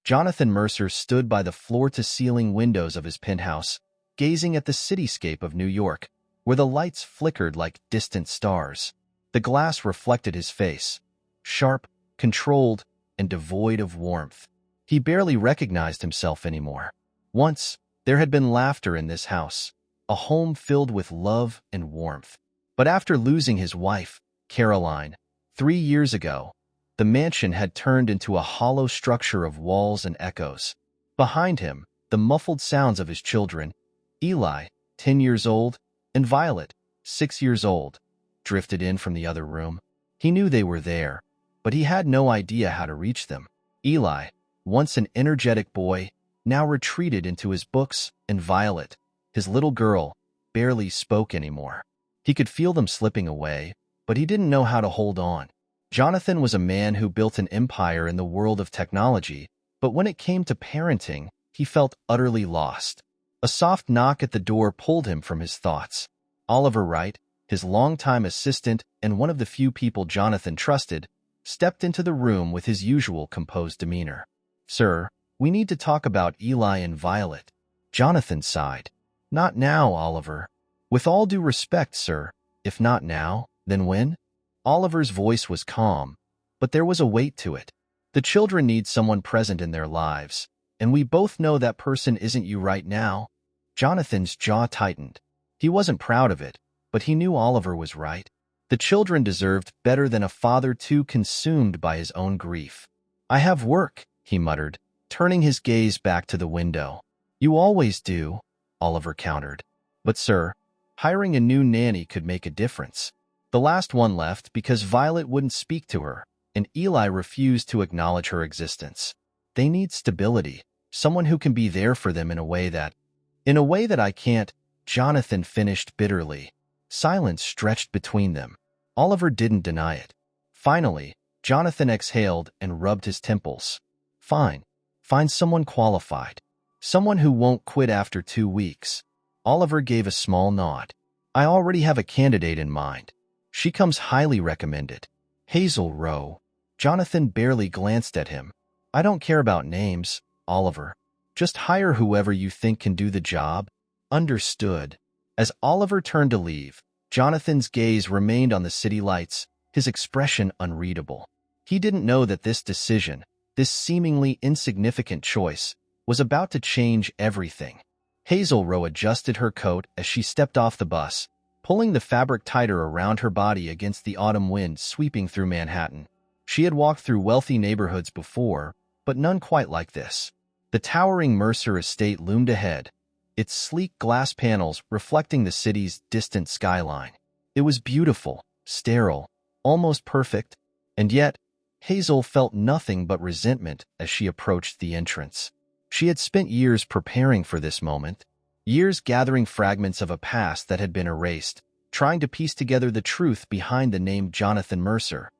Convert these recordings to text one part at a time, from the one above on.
Jonathan Mercer stood by the floor-to-ceiling windows of his penthouse, gazing at the cityscape of New York, where the lights flickered like distant stars. The glass reflected his face, sharp, controlled, and devoid of warmth. He barely recognized himself anymore. Once, there had been laughter in this house, a home filled with love and warmth. But after losing his wife, Caroline, 3 years ago, the mansion had turned into a hollow structure of walls and echoes. Behind him, the muffled sounds of his children, Eli, 10 years old, and Violet, 6 years old, drifted in from the other room. He knew they were there, but he had no idea how to reach them. Eli, once an energetic boy, now retreated into his books, and Violet, his little girl, barely spoke anymore. He could feel them slipping away, but he didn't know how to hold on. Jonathan was a man who built an empire in the world of technology, but when it came to parenting, he felt utterly lost. A soft knock at the door pulled him from his thoughts. Oliver Wright, his longtime assistant and one of the few people Jonathan trusted, stepped into the room with his usual composed demeanor. "Sir, we need to talk about Eli and Violet." Jonathan sighed. "Not now, Oliver." "With all due respect, sir, if not now, then when?" Oliver's voice was calm, but there was a weight to it. "The children need someone present in their lives, and we both know that person isn't you right now." Jonathan's jaw tightened. He wasn't proud of it, but he knew Oliver was right. The children deserved better than a father too consumed by his own grief. "I have work," he muttered, turning his gaze back to the window. "You always do," Oliver countered. "But, sir, hiring a new nanny could make a difference." The last one left because Violet wouldn't speak to her, and Eli refused to acknowledge her existence. They need stability, someone who can be there for them in a way that I can't, Jonathan finished bitterly. Silence stretched between them. Oliver didn't deny it. Finally, Jonathan exhaled and rubbed his temples. "Fine. Find someone qualified. Someone who won't quit after 2 weeks." Oliver gave a small nod. "I already have a candidate in mind. She comes highly recommended. Hazel Rowe." Jonathan barely glanced at him. "I don't care about names, Oliver. Just hire whoever you think can do the job." "Understood." As Oliver turned to leave, Jonathan's gaze remained on the city lights, his expression unreadable. He didn't know that this decision, this seemingly insignificant choice, was about to change everything. Hazel Rowe adjusted her coat as she stepped off the bus, pulling the fabric tighter around her body against the autumn wind sweeping through Manhattan. She had walked through wealthy neighborhoods before, but none quite like this. The towering Mercer estate loomed ahead, its sleek glass panels reflecting the city's distant skyline. It was beautiful, sterile, almost perfect, and yet Hazel felt nothing but resentment as she approached the entrance. She had spent years preparing for this moment, years gathering fragments of a past that had been erased, trying to piece together the truth behind the name Jonathan Mercer,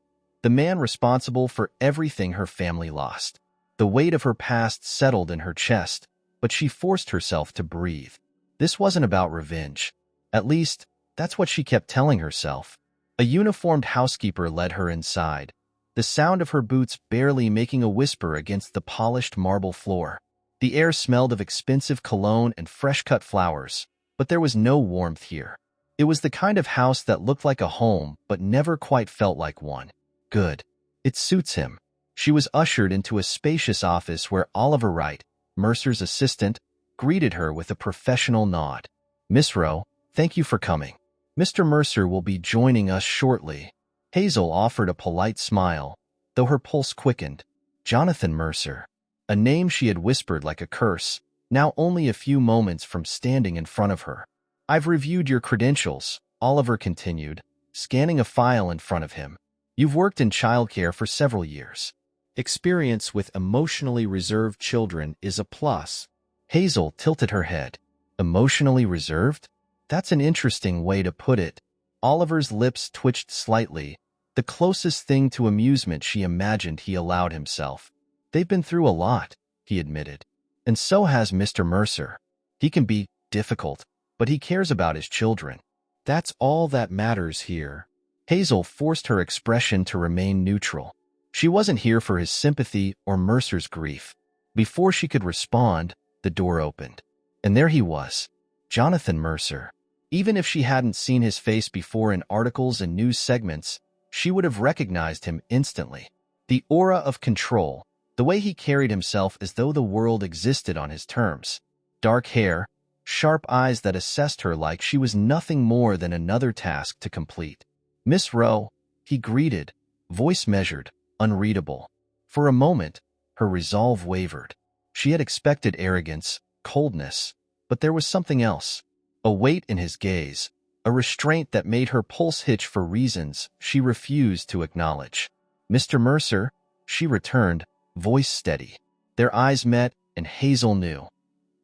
the man responsible for everything her family lost. The weight of her past settled in her chest, but she forced herself to breathe. This wasn't about revenge. At least, that's what she kept telling herself. A uniformed housekeeper led her inside, the sound of her boots barely making a whisper against the polished marble floor. The air smelled of expensive cologne and fresh-cut flowers, but there was no warmth here. It was the kind of house that looked like a home but never quite felt like one. Good. It suits him. She was ushered into a spacious office where Oliver Wright, Mercer's assistant, greeted her with a professional nod. "Miss Rowe, thank you for coming. Mr. Mercer will be joining us shortly." Hazel offered a polite smile, though her pulse quickened. Jonathan Mercer. A name she had whispered like a curse, now only a few moments from standing in front of her. "I've reviewed your credentials," Oliver continued, scanning a file in front of him. "You've worked in childcare for several years. Experience with emotionally reserved children is a plus." Hazel tilted her head. "Emotionally reserved? That's an interesting way to put it." Oliver's lips twitched slightly, the closest thing to amusement she imagined he allowed himself. "They've been through a lot," he admitted. "And so has Mr. Mercer. He can be difficult, but he cares about his children. That's all that matters here." Hazel forced her expression to remain neutral. She wasn't here for his sympathy or Mercer's grief. Before she could respond, the door opened. And there he was, Jonathan Mercer. Even if she hadn't seen his face before in articles and news segments, she would have recognized him instantly. The aura of control, the way he carried himself as though the world existed on his terms. Dark hair, sharp eyes that assessed her like she was nothing more than another task to complete. "Miss Rowe," he greeted, voice measured, unreadable. For a moment, her resolve wavered. She had expected arrogance, coldness, but there was something else. A weight in his gaze, a restraint that made her pulse hitch for reasons she refused to acknowledge. "Mr. Mercer," she returned, voice steady. Their eyes met, and Hazel knew.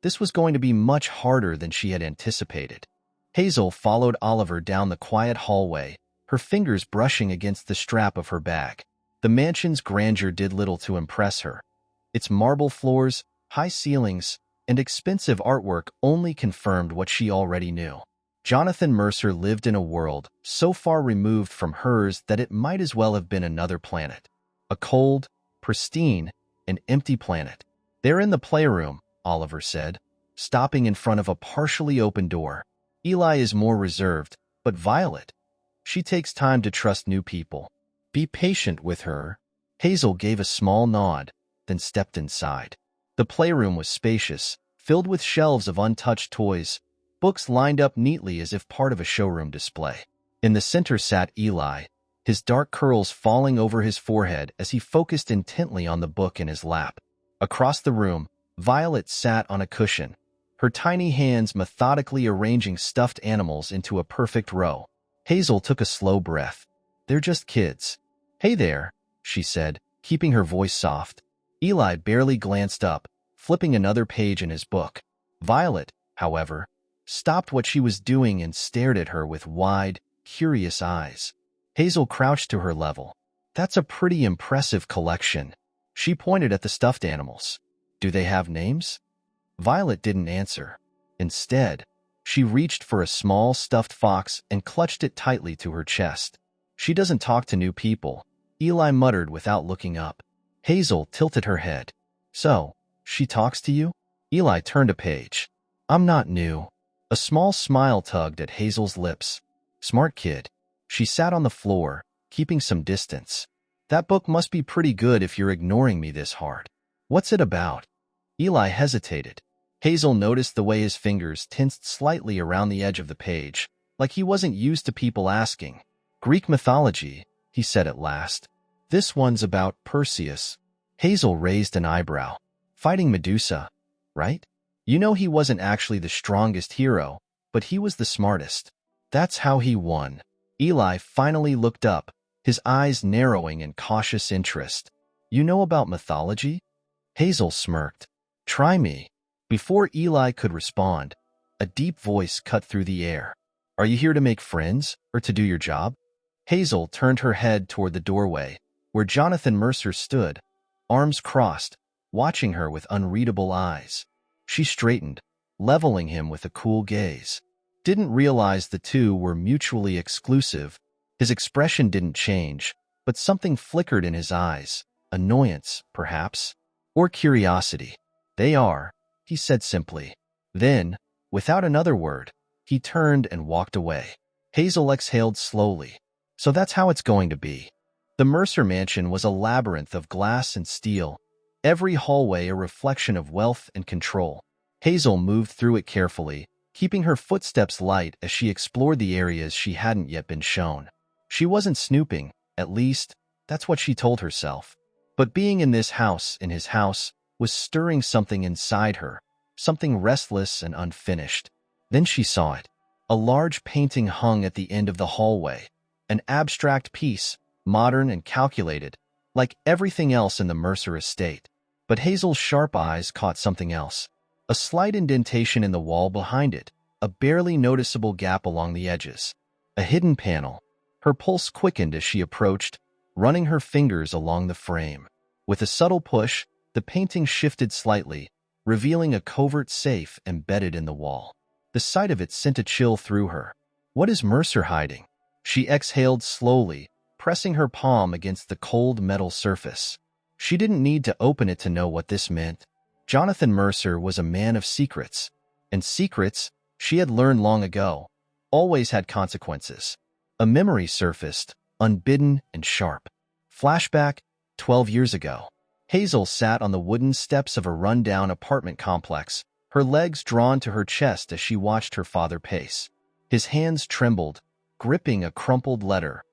This was going to be much harder than she had anticipated. Hazel followed Oliver down the quiet hallway, her fingers brushing against the strap of her bag. The mansion's grandeur did little to impress her. Its marble floors, high ceilings, and expensive artwork only confirmed what she already knew. Jonathan Mercer lived in a world so far removed from hers that it might as well have been another planet. A cold, pristine, and empty planet. "They're in the playroom," Oliver said, stopping in front of a partially open door. "Eli is more reserved, but Violet, she takes time to trust new people. Be patient with her." Hazel gave a small nod, then stepped inside. The playroom was spacious, filled with shelves of untouched toys, books lined up neatly as if part of a showroom display. In the center sat Eli, his dark curls falling over his forehead as he focused intently on the book in his lap. Across the room, Violet sat on a cushion, her tiny hands methodically arranging stuffed animals into a perfect row. Hazel took a slow breath. "They're just kids." "Hey there," she said, keeping her voice soft. Eli barely glanced up, flipping another page in his book. Violet, however, stopped what she was doing and stared at her with wide, curious eyes. Hazel crouched to her level. "That's a pretty impressive collection." She pointed at the stuffed animals. "Do they have names?" Violet didn't answer. Instead, she reached for a small stuffed fox and clutched it tightly to her chest. "She doesn't talk to new people," Eli muttered without looking up. Hazel tilted her head. "So, she talks to you?" Eli turned a page. "I'm not new." A small smile tugged at Hazel's lips. "Smart kid." She sat on the floor, keeping some distance. "That book must be pretty good if you're ignoring me this hard." "What's it about?" Eli hesitated. Hazel noticed the way his fingers tensed slightly around the edge of the page, like he wasn't used to people asking. "Greek mythology," he said at last. "This one's about Perseus." Hazel raised an eyebrow. "Fighting Medusa, right? You know he wasn't actually the strongest hero, but he was the smartest. That's how he won." Eli finally looked up, his eyes narrowing in cautious interest. "You know about mythology?" Hazel smirked. "Try me." Before Eli could respond, a deep voice cut through the air. "Are you here to make friends, or to do your job?" Hazel turned her head toward the doorway, where Jonathan Mercer stood, arms crossed, watching her with unreadable eyes. She straightened, leveling him with a cool gaze. Didn't realize the two were mutually exclusive. His expression didn't change, but something flickered in his eyes. Annoyance, perhaps, or curiosity. "They are," he said simply. Then, without another word, he turned and walked away. Hazel exhaled slowly. So that's how it's going to be. The Mercer mansion was a labyrinth of glass and steel, every hallway a reflection of wealth and control. Hazel moved through it carefully, keeping her footsteps light as she explored the areas she hadn't yet been shown. She wasn't snooping, at least, that's what she told herself. But being in his house, was stirring something inside her, something restless and unfinished. Then she saw it. A large painting hung at the end of the hallway, an abstract piece, modern and calculated, like everything else in the Mercer estate. But Hazel's sharp eyes caught something else. A slight indentation in the wall behind it, a barely noticeable gap along the edges. A hidden panel. Her pulse quickened as she approached, running her fingers along the frame. With a subtle push, the painting shifted slightly, revealing a covert safe embedded in the wall. The sight of it sent a chill through her. What is Mercer hiding? She exhaled slowly, pressing her palm against the cold metal surface. She didn't need to open it to know what this meant. Jonathan Mercer was a man of secrets, and secrets, she had learned long ago, always had consequences. A memory surfaced, unbidden and sharp. Flashback, 12 years ago. Hazel sat on the wooden steps of a run-down apartment complex, her legs drawn to her chest as she watched her father pace. His hands trembled, gripping a crumpled letter.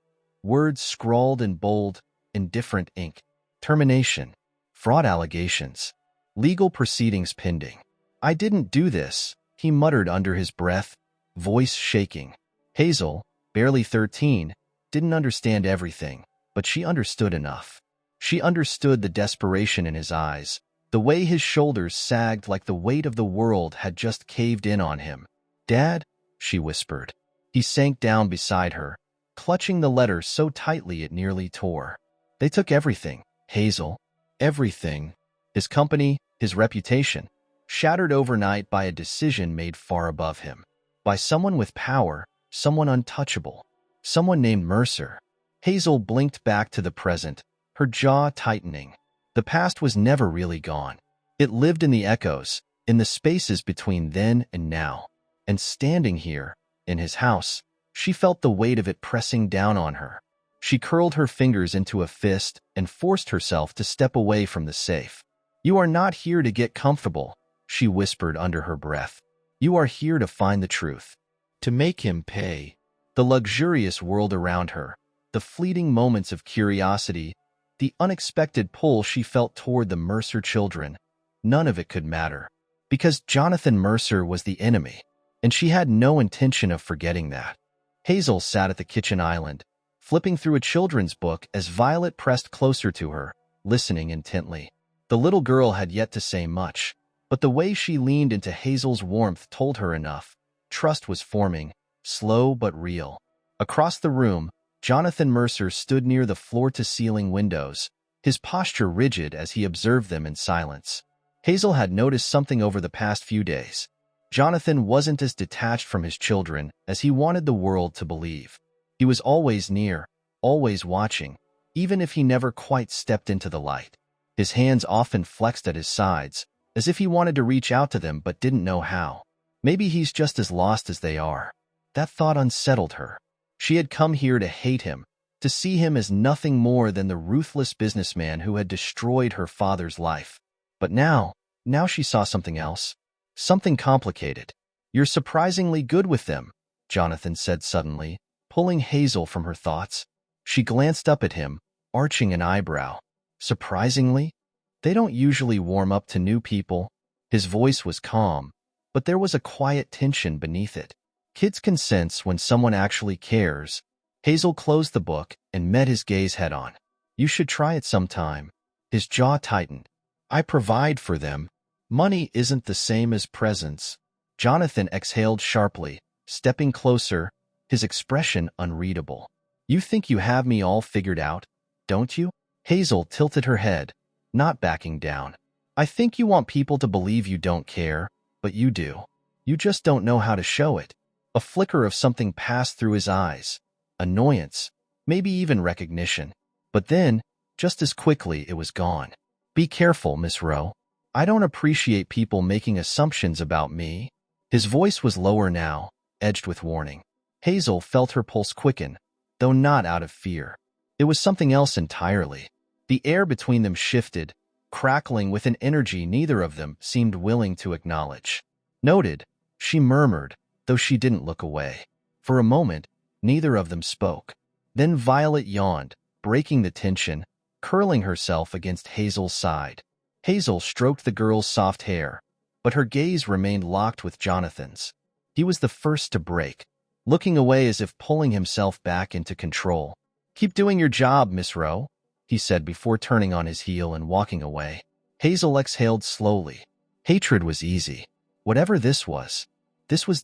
Words scrawled in bold, indifferent ink. Termination. Fraud allegations. Legal proceedings pending. "I didn't do this," he muttered under his breath, voice shaking. Hazel, barely 13, didn't understand everything, but she understood enough. She understood the desperation in his eyes, the way his shoulders sagged like the weight of the world had just caved in on him. "Dad," she whispered. He sank down beside her, clutching the letter so tightly it nearly tore. "They took everything, Hazel. Everything. His company, his reputation, shattered overnight by a decision made far above him. By someone with power, someone untouchable, someone named Mercer." Hazel blinked back to the present, her jaw tightening. The past was never really gone. It lived in the echoes, in the spaces between then and now. And standing here, in his house, she felt the weight of it pressing down on her. She curled her fingers into a fist and forced herself to step away from the safe. "You are not here to get comfortable," she whispered under her breath. "You are here to find the truth. To make him pay." The luxurious world around her, the fleeting moments of curiosity, the unexpected pull she felt toward the Mercer children, none of it could matter. Because Jonathan Mercer was the enemy, and she had no intention of forgetting that. Hazel sat at the kitchen island, flipping through a children's book as Violet pressed closer to her, listening intently. The little girl had yet to say much, but the way she leaned into Hazel's warmth told her enough. Trust was forming, slow but real. Across the room, Jonathan Mercer stood near the floor-to-ceiling windows, his posture rigid as he observed them in silence. Hazel had noticed something over the past few days. Jonathan wasn't as detached from his children as he wanted the world to believe. He was always near, always watching, even if he never quite stepped into the light. His hands often flexed at his sides, as if he wanted to reach out to them but didn't know how. Maybe he's just as lost as they are. That thought unsettled her. She had come here to hate him, to see him as nothing more than the ruthless businessman who had destroyed her father's life. But now she saw something else. Something complicated. "You're surprisingly good with them," Jonathan said suddenly, pulling Hazel from her thoughts. She glanced up at him, arching an eyebrow. "Surprisingly? They don't usually warm up to new people." His voice was calm, but there was a quiet tension beneath it. Kids can sense when someone actually cares. Hazel closed the book and met his gaze head-on. "You should try it sometime." His jaw tightened. "I provide for them. Money isn't the same as presence." Jonathan exhaled sharply, stepping closer, his expression unreadable. "You think you have me all figured out, don't you?" Hazel tilted her head, not backing down. "I think you want people to believe you don't care, but you do. You just don't know how to show it." A flicker of something passed through his eyes. Annoyance, maybe even recognition. But then, just as quickly, it was gone. "Be careful, Miss Rowe. I don't appreciate people making assumptions about me." His voice was lower now, edged with warning. Hazel felt her pulse quicken, though not out of fear. It was something else entirely. The air between them shifted, crackling with an energy neither of them seemed willing to acknowledge. "Noted," she murmured, though she didn't look away. For a moment, neither of them spoke. Then Violet yawned, breaking the tension, curling herself against Hazel's side. Hazel stroked the girl's soft hair, but her gaze remained locked with Jonathan's. He was the first to break, looking away as if pulling himself back into control. "Keep doing your job, Miss Rowe," he said before turning on his heel and walking away. Hazel exhaled slowly. Hatred was easy. Whatever this was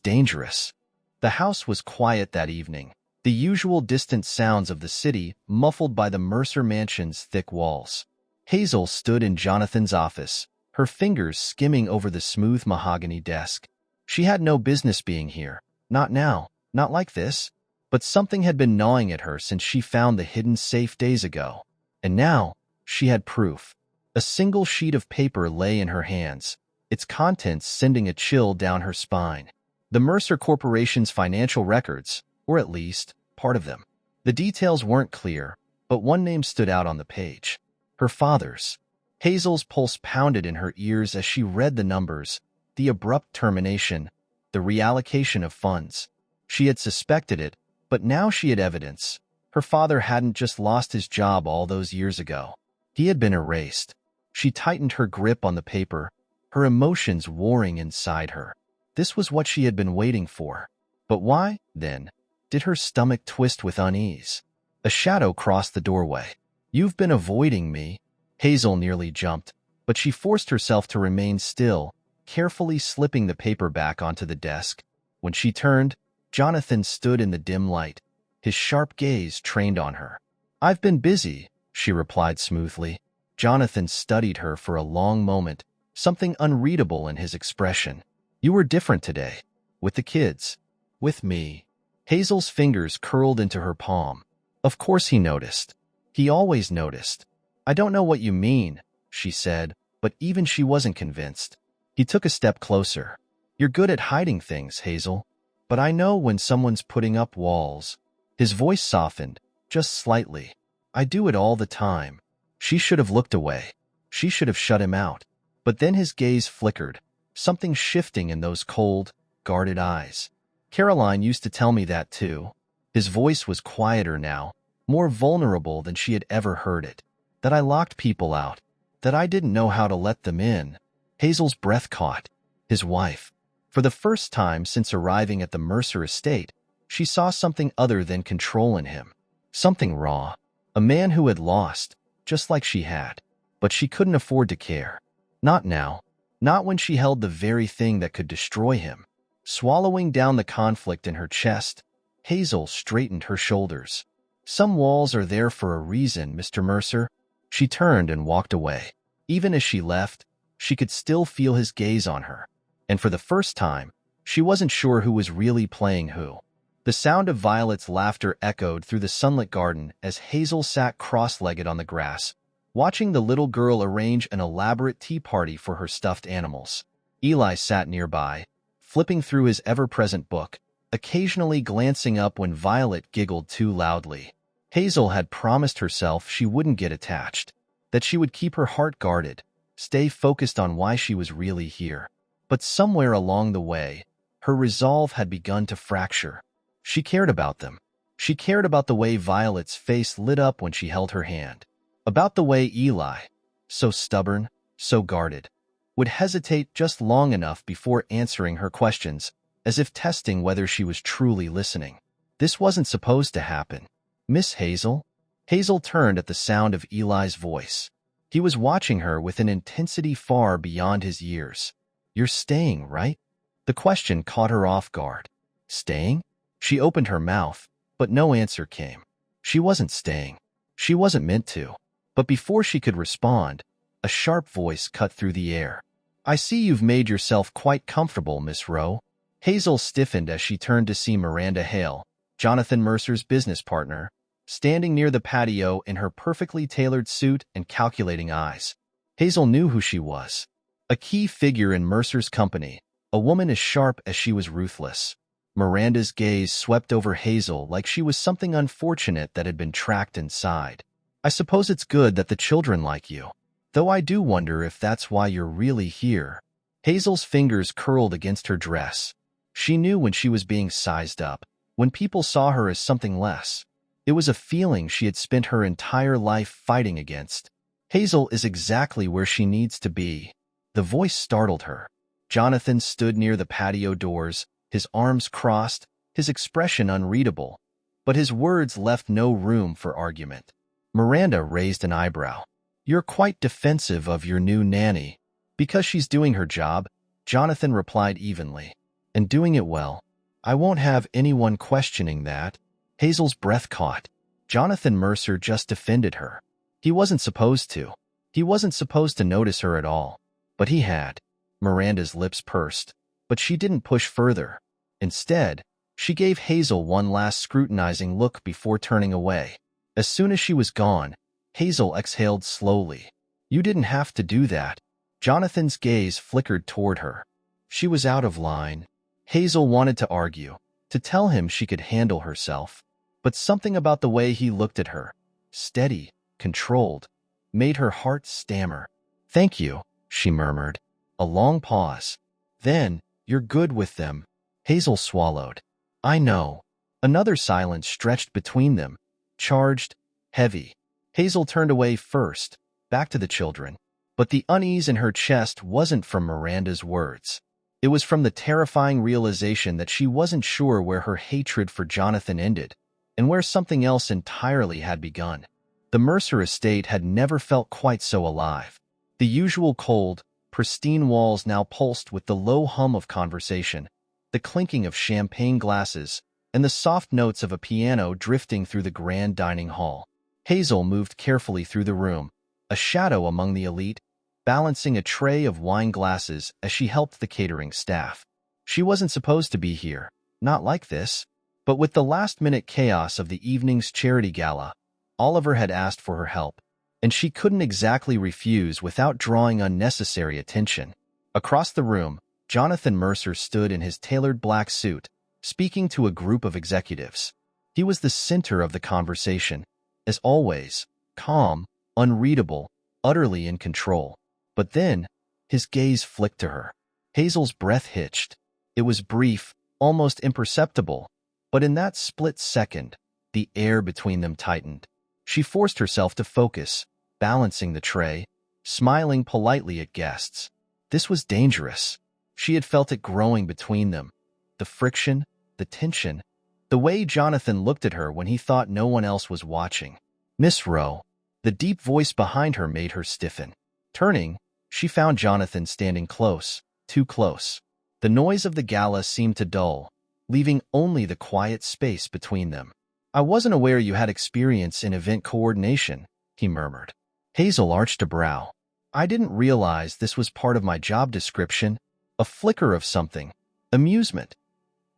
dangerous. The house was quiet that evening, the usual distant sounds of the city muffled by the Mercer mansion's thick walls. Hazel stood in Jonathan's office, her fingers skimming over the smooth mahogany desk. She had no business being here. Not now, not like this. But something had been gnawing at her since she found the hidden safe days ago. And now, she had proof. A single sheet of paper lay in her hands, its contents sending a chill down her spine. The Mercer Corporation's financial records, or at least part of them. The details weren't clear, but one name stood out on the page. Her father's. Hazel's pulse pounded in her ears as she read the numbers, the abrupt termination, the reallocation of funds. She had suspected it, but now she had evidence. Her father hadn't just lost his job all those years ago. He had been erased. She tightened her grip on the paper, her emotions warring inside her. This was what she had been waiting for. But why, then, did her stomach twist with unease? A shadow crossed the doorway. "You've been avoiding me." Hazel nearly jumped, but she forced herself to remain still, carefully slipping the paper back onto the desk. When she turned, Jonathan stood in the dim light, his sharp gaze trained on her. "I've been busy," she replied smoothly. Jonathan studied her for a long moment, something unreadable in his expression. "You were different today. With the kids. With me." Hazel's fingers curled into her palm. Of course he noticed. He always noticed. "I don't know what you mean," she said, but even she wasn't convinced. He took a step closer. "You're good at hiding things, Hazel. But I know when someone's putting up walls." His voice softened, just slightly. "I do it all the time." She should have looked away. She should have shut him out. But then his gaze flickered, something shifting in those cold, guarded eyes. "Caroline used to tell me that too." His voice was quieter now, more vulnerable than she had ever heard it. "That I locked people out. That I didn't know how to let them in." Hazel's breath caught. His wife. For the first time since arriving at the Mercer estate, she saw something other than control in him. Something raw. A man who had lost, just like she had. But she couldn't afford to care. Not now. Not when she held the very thing that could destroy him. Swallowing down the conflict in her chest, Hazel straightened her shoulders. "Some walls are there for a reason, Mr. Mercer." She turned and walked away. Even as she left, she could still feel his gaze on her. And for the first time, she wasn't sure who was really playing who. The sound of Violet's laughter echoed through the sunlit garden as Hazel sat cross-legged on the grass, watching the little girl arrange an elaborate tea party for her stuffed animals. Eli sat nearby, flipping through his ever-present book, occasionally glancing up when Violet giggled too loudly. Hazel had promised herself she wouldn't get attached, that she would keep her heart guarded, stay focused on why she was really here. But somewhere along the way, her resolve had begun to fracture. She cared about them. She cared about the way Violet's face lit up when she held her hand. About the way Eli, so stubborn, so guarded, would hesitate just long enough before answering her questions, as if testing whether she was truly listening. This wasn't supposed to happen. "Miss Hazel?" Hazel turned at the sound of Eli's voice. He was watching her with an intensity far beyond his years. "You're staying, right?" The question caught her off guard. Staying? She opened her mouth, but no answer came. She wasn't staying. She wasn't meant to. But before she could respond, a sharp voice cut through the air. "I see you've made yourself quite comfortable, Miss Rowe." Hazel stiffened as she turned to see Miranda Hale, Jonathan Mercer's business partner, standing near the patio in her perfectly tailored suit and calculating eyes. Hazel knew who she was. A key figure in Mercer's company, a woman as sharp as she was ruthless. Miranda's gaze swept over Hazel like she was something unfortunate that had been tracked inside. "I suppose it's good that the children like you. Though I do wonder if that's why you're really here." Hazel's fingers curled against her dress. She knew when she was being sized up, when people saw her as something less. It was a feeling she had spent her entire life fighting against. Hazel is exactly where she needs to be. The voice startled her. Jonathan stood near the patio doors, his arms crossed, his expression unreadable. But his words left no room for argument. Miranda raised an eyebrow. "You're quite defensive of your new nanny." "Because she's doing her job," Jonathan replied evenly. "And doing it well. I won't have anyone questioning that." Hazel's breath caught. Jonathan Mercer just defended her. He wasn't supposed to. He wasn't supposed to notice her at all. But he had. Miranda's lips pursed. But she didn't push further. Instead, she gave Hazel one last scrutinizing look before turning away. As soon as she was gone, Hazel exhaled slowly. You didn't have to do that. Jonathan's gaze flickered toward her. She was out of line. Hazel wanted to argue, to tell him she could handle herself. But something about the way he looked at her, steady, controlled, made her heart stammer. "Thank you," she murmured. A long pause. Then, "You're good with them." Hazel swallowed. "I know." Another silence stretched between them, charged, heavy. Hazel turned away first, back to the children. But the unease in her chest wasn't from Miranda's words. It was from the terrifying realization that she wasn't sure where her hatred for Jonathan ended, and where something else entirely had begun. The Mercer estate had never felt quite so alive. The usual cold, pristine walls now pulsed with the low hum of conversation, the clinking of champagne glasses, and the soft notes of a piano drifting through the grand dining hall. Hazel moved carefully through the room, a shadow among the elite, balancing a tray of wine glasses as she helped the catering staff. She wasn't supposed to be here, not like this. But with the last-minute chaos of the evening's charity gala, Oliver had asked for her help, and she couldn't exactly refuse without drawing unnecessary attention. Across the room, Jonathan Mercer stood in his tailored black suit, speaking to a group of executives. He was the center of the conversation, as always, calm, unreadable, utterly in control. But then, his gaze flicked to her. Hazel's breath hitched. It was brief, almost imperceptible, but in that split second, the air between them tightened. She forced herself to focus, balancing the tray, smiling politely at guests. This was dangerous. She had felt it growing between them. The friction, the tension, the way Jonathan looked at her when he thought no one else was watching. "Miss Rowe." The deep voice behind her made her stiffen. Turning, she found Jonathan standing close, too close. The noise of the gala seemed to dull, leaving only the quiet space between them. "I wasn't aware you had experience in event coordination," he murmured. Hazel arched a brow. "I didn't realize this was part of my job description." A flicker of something, amusement,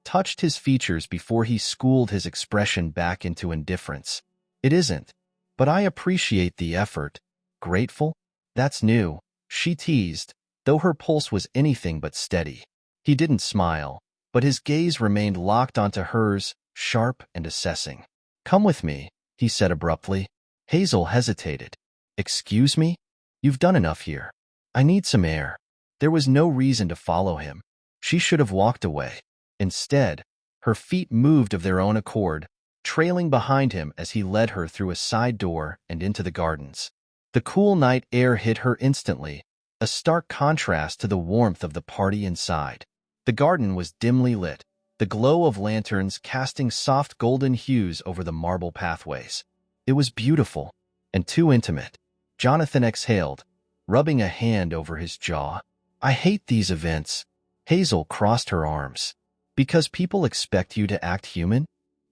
touched his features before he schooled his expression back into indifference. "It isn't, but I appreciate the effort." "Grateful? That's new," she teased, though her pulse was anything but steady. He didn't smile, but his gaze remained locked onto hers, sharp and assessing. "Come with me," he said abruptly. Hazel hesitated. "Excuse me? You've done enough here. I need some air." There was no reason to follow him. She should have walked away. Instead, her feet moved of their own accord, trailing behind him as he led her through a side door and into the gardens. The cool night air hit her instantly, a stark contrast to the warmth of the party inside. The garden was dimly lit, the glow of lanterns casting soft golden hues over the marble pathways. It was beautiful, and too intimate. Jonathan exhaled, rubbing a hand over his jaw. "I hate these events." Hazel crossed her arms. "Because people expect you to act human?"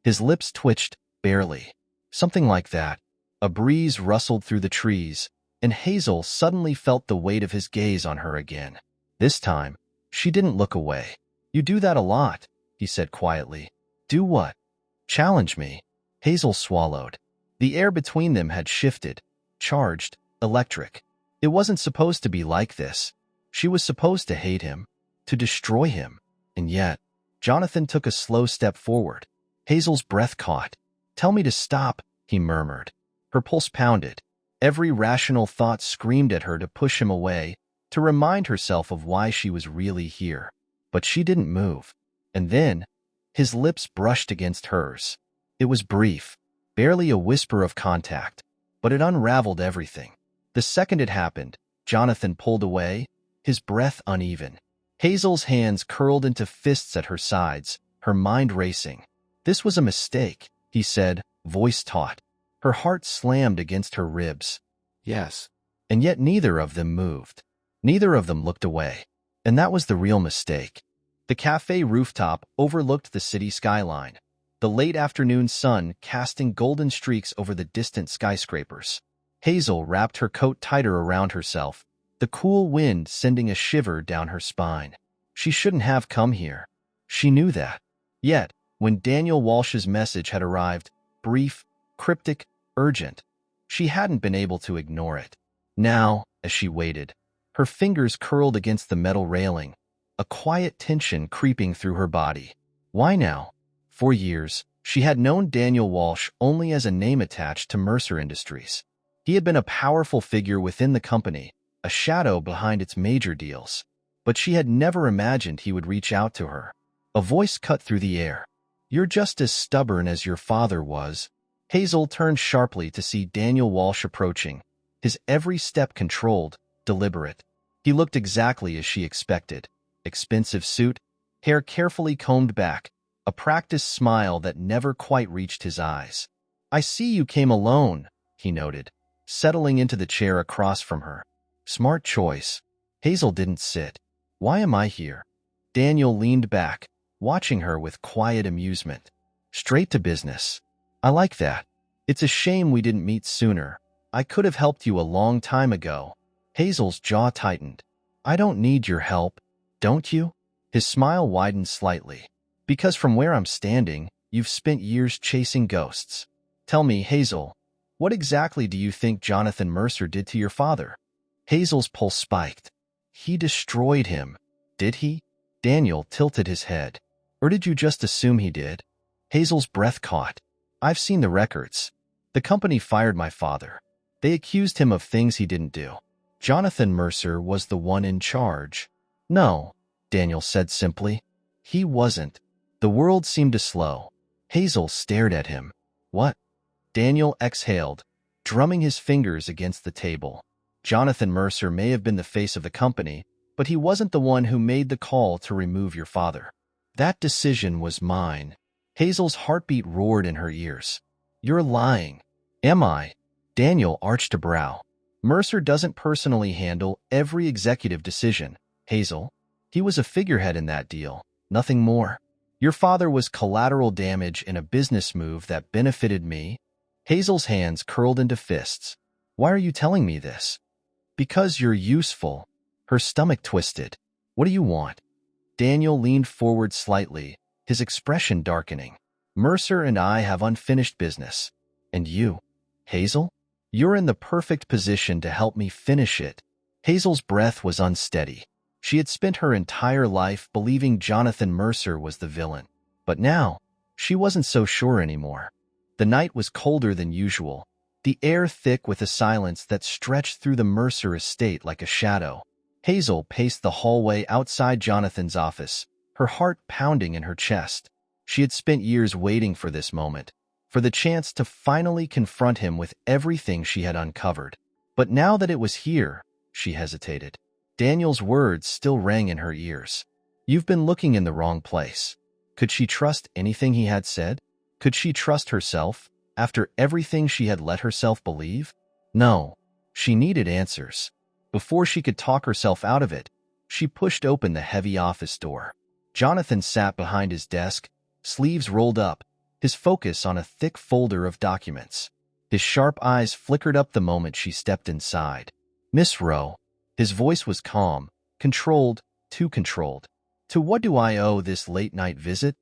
His lips twitched, barely. Something like that. A breeze rustled through the trees, and Hazel suddenly felt the weight of his gaze on her again. This time, she didn't look away. "You do that a lot," he said quietly. "Do what?" "Challenge me." Hazel swallowed. The air between them had shifted, charged, electric. It wasn't supposed to be like this. She was supposed to hate him, to destroy him. And yet, Jonathan took a slow step forward. Hazel's breath caught. "Tell me to stop," he murmured. Her pulse pounded. Every rational thought screamed at her to push him away, to remind herself of why she was really here. But she didn't move. And then, his lips brushed against hers. It was brief, barely a whisper of contact, but it unraveled everything. The second it happened, Jonathan pulled away, his breath uneven. Hazel's hands curled into fists at her sides, her mind racing. "This was a mistake," he said, voice taut. Her heart slammed against her ribs. "Yes." And yet neither of them moved. Neither of them looked away. And that was the real mistake. The cafe rooftop overlooked the city skyline, the late afternoon sun casting golden streaks over the distant skyscrapers. Hazel wrapped her coat tighter around herself, the cool wind sending a shiver down her spine. She shouldn't have come here. She knew that. Yet, when Daniel Walsh's message had arrived, brief, cryptic, urgent, she hadn't been able to ignore it. Now, as she waited, her fingers curled against the metal railing, a quiet tension creeping through her body. Why now? For years, she had known Daniel Walsh only as a name attached to Mercer Industries. He had been a powerful figure within the company, a shadow behind its major deals. But she had never imagined he would reach out to her. A voice cut through the air. "You're just as stubborn as your father was." Hazel turned sharply to see Daniel Walsh approaching, his every step controlled, deliberate. He looked exactly as she expected. Expensive suit, hair carefully combed back, a practiced smile that never quite reached his eyes. "I see you came alone," he noted, settling into the chair across from her. "Smart choice." Hazel didn't sit. "Why am I here?" Daniel leaned back, watching her with quiet amusement. "Straight to business. I like that. It's a shame we didn't meet sooner. I could have helped you a long time ago." Hazel's jaw tightened. "I don't need your help, don't you?" His smile widened slightly. "Because from where I'm standing, you've spent years chasing ghosts. Tell me, Hazel, what exactly do you think Jonathan Mercer did to your father?" Hazel's pulse spiked. "He destroyed him, did he?" Daniel tilted his head. "Or did you just assume he did?" Hazel's breath caught. "I've seen the records. The company fired my father. They accused him of things he didn't do. Jonathan Mercer was the one in charge." "No," Daniel said simply. "He wasn't." The world seemed to slow. Hazel stared at him. "What?" Daniel exhaled, drumming his fingers against the table. "Jonathan Mercer may have been the face of the company, but he wasn't the one who made the call to remove your father. That decision was mine." Hazel's heartbeat roared in her ears. "You're lying." "Am I?" Daniel arched a brow. "Mercer doesn't personally handle every executive decision, Hazel. He was a figurehead in that deal, nothing more. Your father was collateral damage in a business move that benefited me." Hazel's hands curled into fists. "Why are you telling me this?" "Because you're useful." Her stomach twisted. "What do you want?" Daniel leaned forward slightly, his expression darkening. "Mercer and I have unfinished business. And you, Hazel? You're in the perfect position to help me finish it." Hazel's breath was unsteady. She had spent her entire life believing Jonathan Mercer was the villain. But now, she wasn't so sure anymore. The night was colder than usual, the air thick with a silence that stretched through the Mercer estate like a shadow. Hazel paced the hallway outside Jonathan's office, her heart pounding in her chest. She had spent years waiting for this moment, for the chance to finally confront him with everything she had uncovered. But now that it was here, she hesitated. Daniel's words still rang in her ears. "You've been looking in the wrong place." Could she trust anything he had said? Could she trust herself, after everything she had let herself believe? No. She needed answers. Before she could talk herself out of it, she pushed open the heavy office door. Jonathan sat behind his desk, sleeves rolled up, his focus on a thick folder of documents. His sharp eyes flickered up the moment she stepped inside. "Miss Rowe." His voice was calm, controlled, too controlled. "To what do I owe this late-night visit?"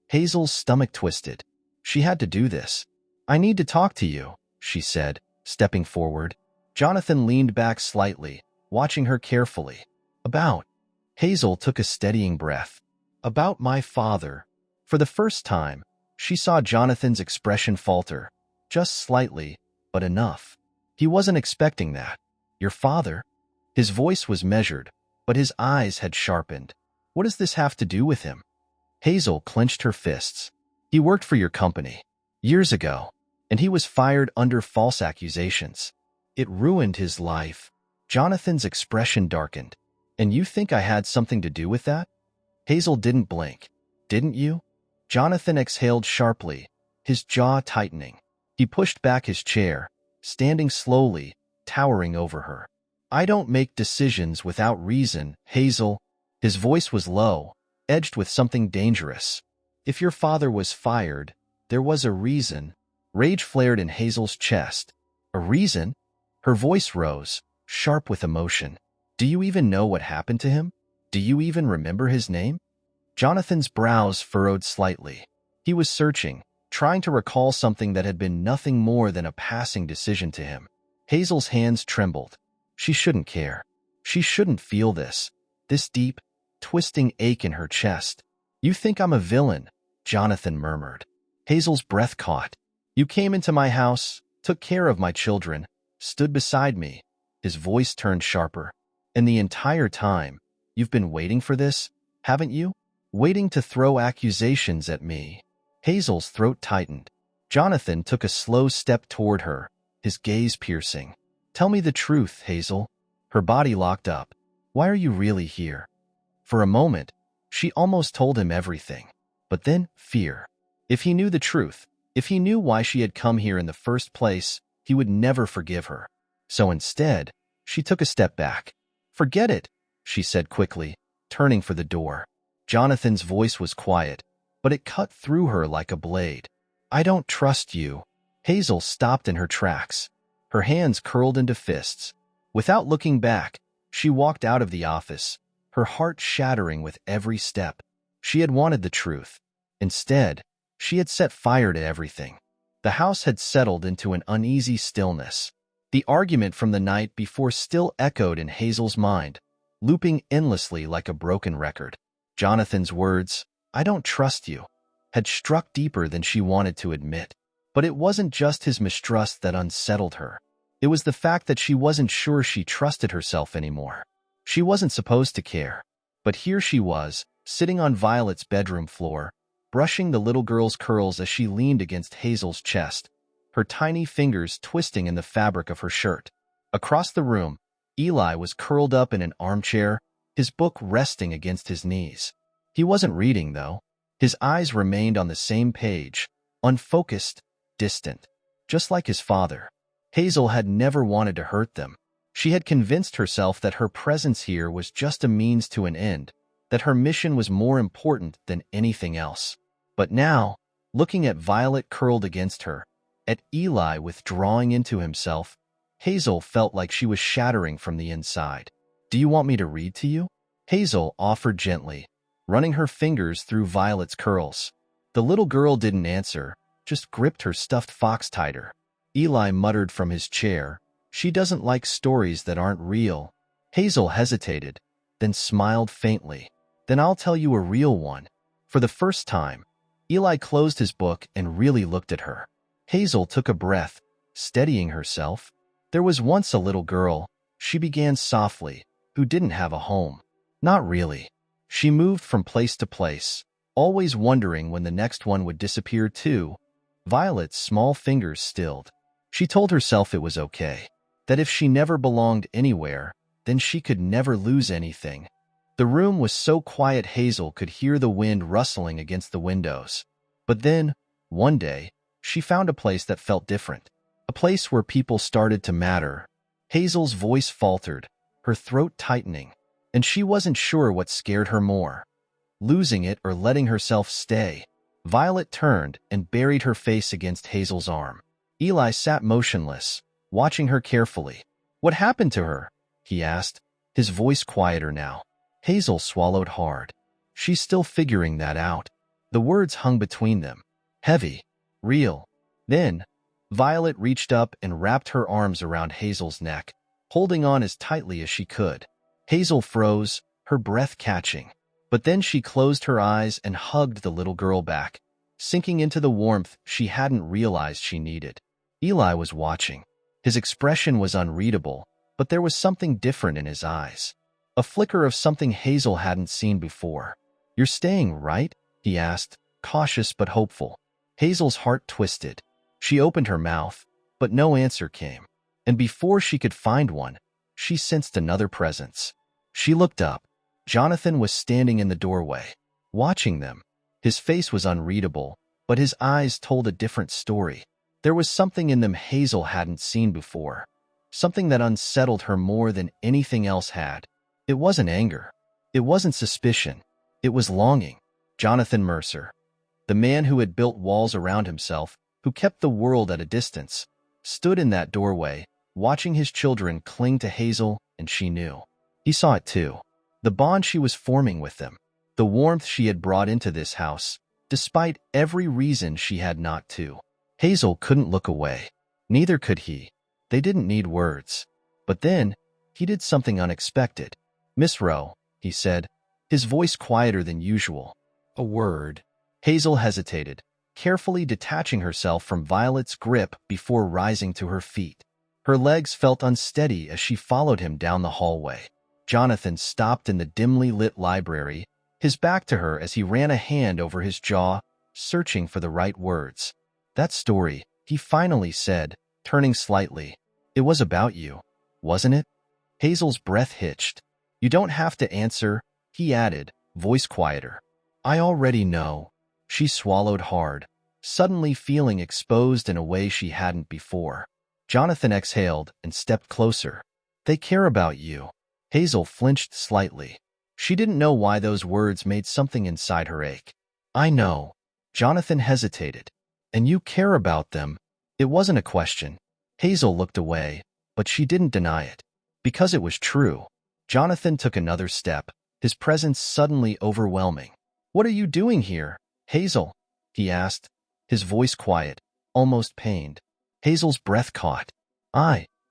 Hazel's stomach twisted. She had to do this. "I need to talk to you," she said, stepping forward. Jonathan leaned back slightly, watching her carefully. "About?" Hazel took a steadying breath. "About my father." For the first time, she saw Jonathan's expression falter. Just slightly, but enough. He wasn't expecting that. "Your father?" His voice was measured, but his eyes had sharpened. "What does this have to do with him?" Hazel clenched her fists. "He worked for your company years ago, and he was fired under false accusations. It ruined his life." Jonathan's expression darkened. "And you think I had something to do with that?" Hazel didn't blink. "Didn't you?" Jonathan exhaled sharply, his jaw tightening. He pushed back his chair, standing slowly, towering over her. "I don't make decisions without reason, Hazel." His voice was low, edged with something dangerous. "If your father was fired, there was a reason." Rage flared in Hazel's chest. "A reason?" Her voice rose, sharp with emotion. "Do you even know what happened to him? Do you even remember his name?" Jonathan's brows furrowed slightly. He was searching, trying to recall something that had been nothing more than a passing decision to him. Hazel's hands trembled. She shouldn't care. She shouldn't feel this deep, twisting ache in her chest. You think I'm a villain, Jonathan murmured. Hazel's breath caught. You came into my house, took care of my children, stood beside me. His voice turned sharper. And the entire time, you've been waiting for this, haven't you? Waiting to throw accusations at me. Hazel's throat tightened. Jonathan took a slow step toward her, his gaze piercing. Tell me the truth, Hazel. Her body locked up. Why are you really here? For a moment, she almost told him everything. But then, fear. If he knew the truth, if he knew why she had come here in the first place, he would never forgive her. So instead, she took a step back. Forget it, she said quickly, turning for the door. Jonathan's voice was quiet, but it cut through her like a blade. I don't trust you. Hazel stopped in her tracks. Her hands curled into fists. Without looking back, she walked out of the office, her heart shattering with every step. She had wanted the truth. Instead, she had set fire to everything. The house had settled into an uneasy stillness. The argument from the night before still echoed in Hazel's mind, looping endlessly like a broken record. Jonathan's words, I don't trust you, had struck deeper than she wanted to admit. But it wasn't just his mistrust that unsettled her. It was the fact that she wasn't sure she trusted herself anymore. She wasn't supposed to care. But here she was, sitting on Violet's bedroom floor, brushing the little girl's curls as she leaned against Hazel's chest, her tiny fingers twisting in the fabric of her shirt. Across the room, Eli was curled up in an armchair, his book resting against his knees. He wasn't reading, though. His eyes remained on the same page, unfocused, distant, just like his father. Hazel had never wanted to hurt them. She had convinced herself that her presence here was just a means to an end, that her mission was more important than anything else. But now, looking at Violet curled against her, at Eli withdrawing into himself, Hazel felt like she was shattering from the inside. Do you want me to read to you? Hazel offered gently, running her fingers through Violet's curls. The little girl didn't answer, just gripped her stuffed fox tighter. Eli muttered from his chair, She doesn't like stories that aren't real. Hazel hesitated, then smiled faintly. Then I'll tell you a real one. For the first time, Eli closed his book and really looked at her. Hazel took a breath, steadying herself. There was once a little girl, she began softly, who didn't have a home. Not really. She moved from place to place, always wondering when the next one would disappear too. Violet's small fingers stilled. She told herself it was okay, that if she never belonged anywhere, then she could never lose anything. The room was so quiet Hazel could hear the wind rustling against the windows. But then, one day, she found a place that felt different, a place where people started to matter. Hazel's voice faltered, her throat tightening, and she wasn't sure what scared her more, losing it or letting herself stay. Violet turned and buried her face against Hazel's arm. Eli sat motionless, watching her carefully. What happened to her? He asked, his voice quieter now. Hazel swallowed hard. She's still figuring that out. The words hung between them, heavy, real. Then, Violet reached up and wrapped her arms around Hazel's neck, holding on as tightly as she could. Hazel froze, her breath catching. But then she closed her eyes and hugged the little girl back, sinking into the warmth she hadn't realized she needed. Eli was watching. His expression was unreadable, but there was something different in his eyes. A flicker of something Hazel hadn't seen before. You're staying, right? He asked, cautious but hopeful. Hazel's heart twisted. She opened her mouth, but no answer came. And before she could find one, she sensed another presence. She looked up. Jonathan was standing in the doorway, watching them. His face was unreadable, but his eyes told a different story. There was something in them Hazel hadn't seen before, something that unsettled her more than anything else had. It wasn't anger. It wasn't suspicion. It was longing. Jonathan Mercer, the man who had built walls around himself, who kept the world at a distance, stood in that doorway, watching his children cling to Hazel, and she knew. He saw it too. The bond she was forming with them, the warmth she had brought into this house, despite every reason she had not to. Hazel couldn't look away. Neither could he. They didn't need words. But then, he did something unexpected. "Miss Rowe," he said, his voice quieter than usual. "A word." Hazel hesitated, carefully detaching herself from Violet's grip before rising to her feet. Her legs felt unsteady as she followed him down the hallway. Jonathan stopped in the dimly lit library, his back to her as he ran a hand over his jaw, searching for the right words. "That story," he finally said, turning slightly. "It was about you, wasn't it?" Hazel's breath hitched. "You don't have to answer," he added, voice quieter. "I already know." She swallowed hard, suddenly feeling exposed in a way she hadn't before. Jonathan exhaled and stepped closer. "They care about you." Hazel flinched slightly. She didn't know why those words made something inside her ache. "I know." Jonathan hesitated. "And you care about them." It wasn't a question. Hazel looked away, but she didn't deny it. Because it was true. Jonathan took another step, his presence suddenly overwhelming. "What are you doing here, Hazel?" he asked, his voice quiet, almost pained. Hazel's breath caught.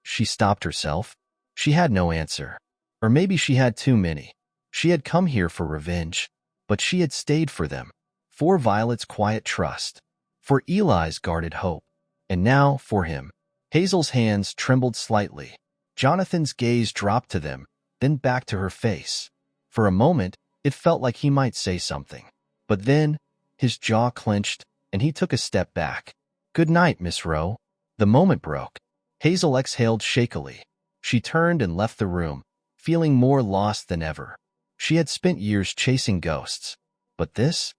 She stopped herself. She had no answer. Or maybe she had too many. She had come here for revenge, but she had stayed for them. For Violet's quiet trust. For Eli's guarded hope. And now for him. Hazel's hands trembled slightly. Jonathan's gaze dropped to them, then back to her face. For a moment, it felt like he might say something. But then, his jaw clenched, and he took a step back. "Good night, Miss Rowe." The moment broke. Hazel exhaled shakily. She turned and left the room, feeling more lost than ever. She had spent years chasing ghosts. But this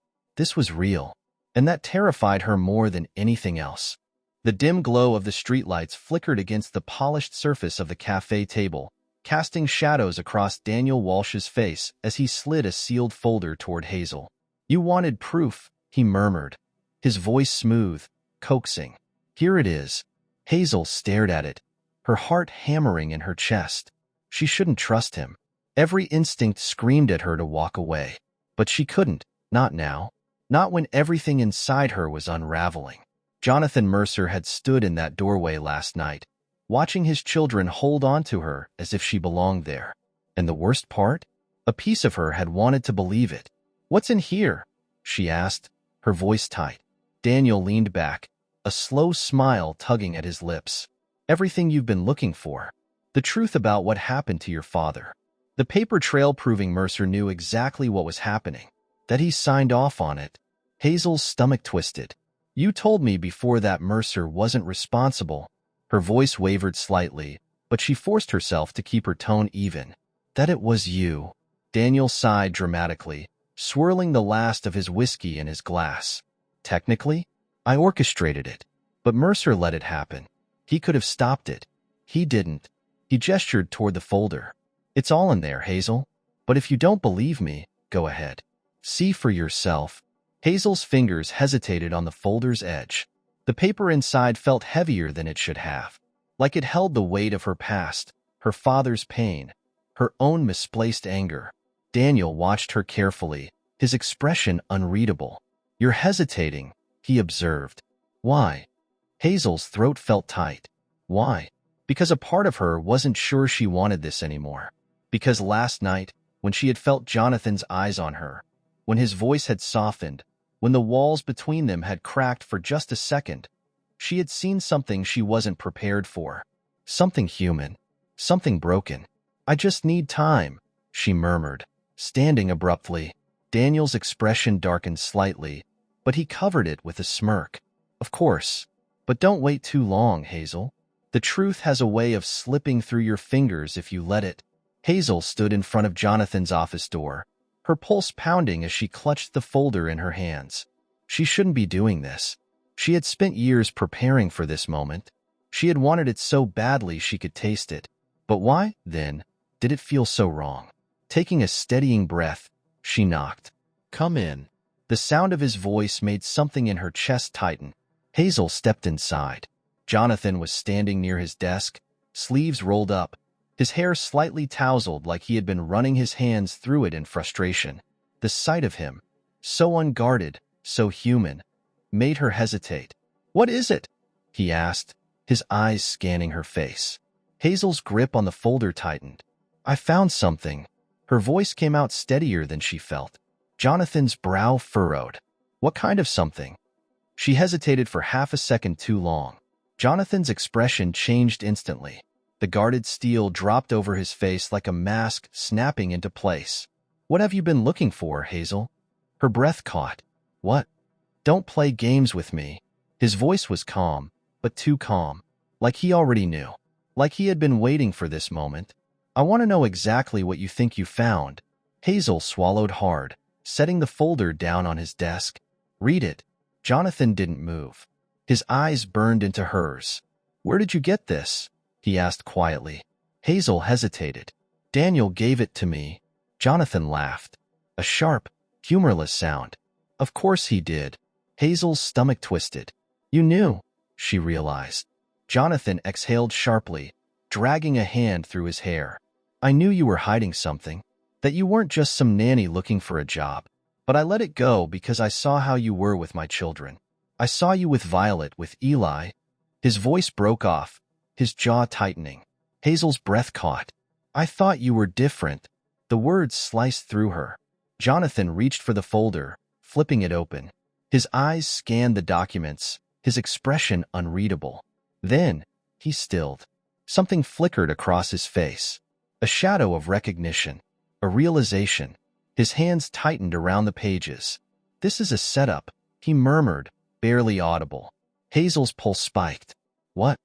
was real. And that terrified her more than anything else. The dim glow of the streetlights flickered against the polished surface of the cafe table, casting shadows across Daniel Walsh's face as he slid a sealed folder toward Hazel. "You wanted proof," he murmured, his voice smooth, coaxing. "Here it is." Hazel stared at it, her heart hammering in her chest. She shouldn't trust him. Every instinct screamed at her to walk away. But she couldn't, not now. Not when everything inside her was unraveling. Jonathan Mercer had stood in that doorway last night, watching his children hold on to her as if she belonged there. And the worst part? A piece of her had wanted to believe it. "What's in here?" she asked, her voice tight. Daniel leaned back, a slow smile tugging at his lips. "Everything you've been looking for. The truth about what happened to your father." The paper trail proving Mercer knew exactly what was happening, that he signed off on it. Hazel's stomach twisted. "You told me before that Mercer wasn't responsible." Her voice wavered slightly, but she forced herself to keep her tone even. "That it was you." Daniel sighed dramatically, swirling the last of his whiskey in his glass. "Technically, I orchestrated it, but Mercer let it happen. He could have stopped it. He didn't." He gestured toward the folder. "It's all in there, Hazel. But if you don't believe me, go ahead. See for yourself." Hazel's fingers hesitated on the folder's edge. The paper inside felt heavier than it should have, like it held the weight of her past, her father's pain, her own misplaced anger. Daniel watched her carefully, his expression unreadable. "You're hesitating," he observed. "Why?" Hazel's throat felt tight. Why? Because a part of her wasn't sure she wanted this anymore. Because last night, when she had felt Jonathan's eyes on her, when his voice had softened, when the walls between them had cracked for just a second, she had seen something she wasn't prepared for. Something human. Something broken. "I just need time," she murmured, standing abruptly. Daniel's expression darkened slightly, but he covered it with a smirk. "Of course. But don't wait too long, Hazel. The truth has a way of slipping through your fingers if you let it." Hazel stood in front of Jonathan's office door, her pulse pounding as she clutched the folder in her hands. She shouldn't be doing this. She had spent years preparing for this moment. She had wanted it so badly she could taste it. But why, then, did it feel so wrong? Taking a steadying breath, she knocked. "Come in." The sound of his voice made something in her chest tighten. Hazel stepped inside. Jonathan was standing near his desk, sleeves rolled up, his hair slightly tousled like he had been running his hands through it in frustration. The sight of him, so unguarded, so human, made her hesitate. "What is it?" he asked, his eyes scanning her face. Hazel's grip on the folder tightened. I found something. Her voice came out steadier than she felt. Jonathan's brow furrowed. What kind of something? She hesitated for half a second too long. Jonathan's expression changed instantly. The guarded steel dropped over his face like a mask snapping into place. What have you been looking for, Hazel? Her breath caught. What? Don't play games with me. His voice was calm, but too calm. Like he already knew. Like he had been waiting for this moment. I want to know exactly what you think you found. Hazel swallowed hard, setting the folder down on his desk. Read it. Jonathan didn't move. His eyes burned into hers. Where did you get this? He asked quietly. Hazel hesitated. Daniel gave it to me. Jonathan laughed. A sharp, humorless sound. Of course he did. Hazel's stomach twisted. You knew, she realized. Jonathan exhaled sharply, dragging a hand through his hair. I knew you were hiding something, that you weren't just some nanny looking for a job. But I let it go because I saw how you were with my children. I saw you with Violet, with Eli. His voice broke off, his jaw tightening. Hazel's breath caught. I thought you were different. The words sliced through her. Jonathan reached for the folder, flipping it open. His eyes scanned the documents, his expression unreadable. Then, he stilled. Something flickered across his face. A shadow of recognition. A realization. His hands tightened around the pages. This is a setup, he murmured, barely audible. Hazel's pulse spiked. What?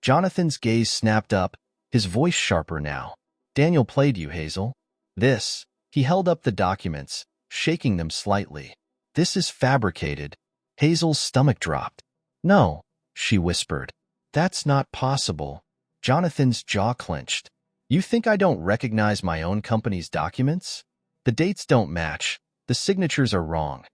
Jonathan's gaze snapped up, his voice sharper now. Daniel played you, Hazel. This. He held up the documents, shaking them slightly. This is fabricated. Hazel's stomach dropped. No, she whispered. That's not possible. Jonathan's jaw clenched. You think I don't recognize my own company's documents? The dates don't match. The signatures are wrong.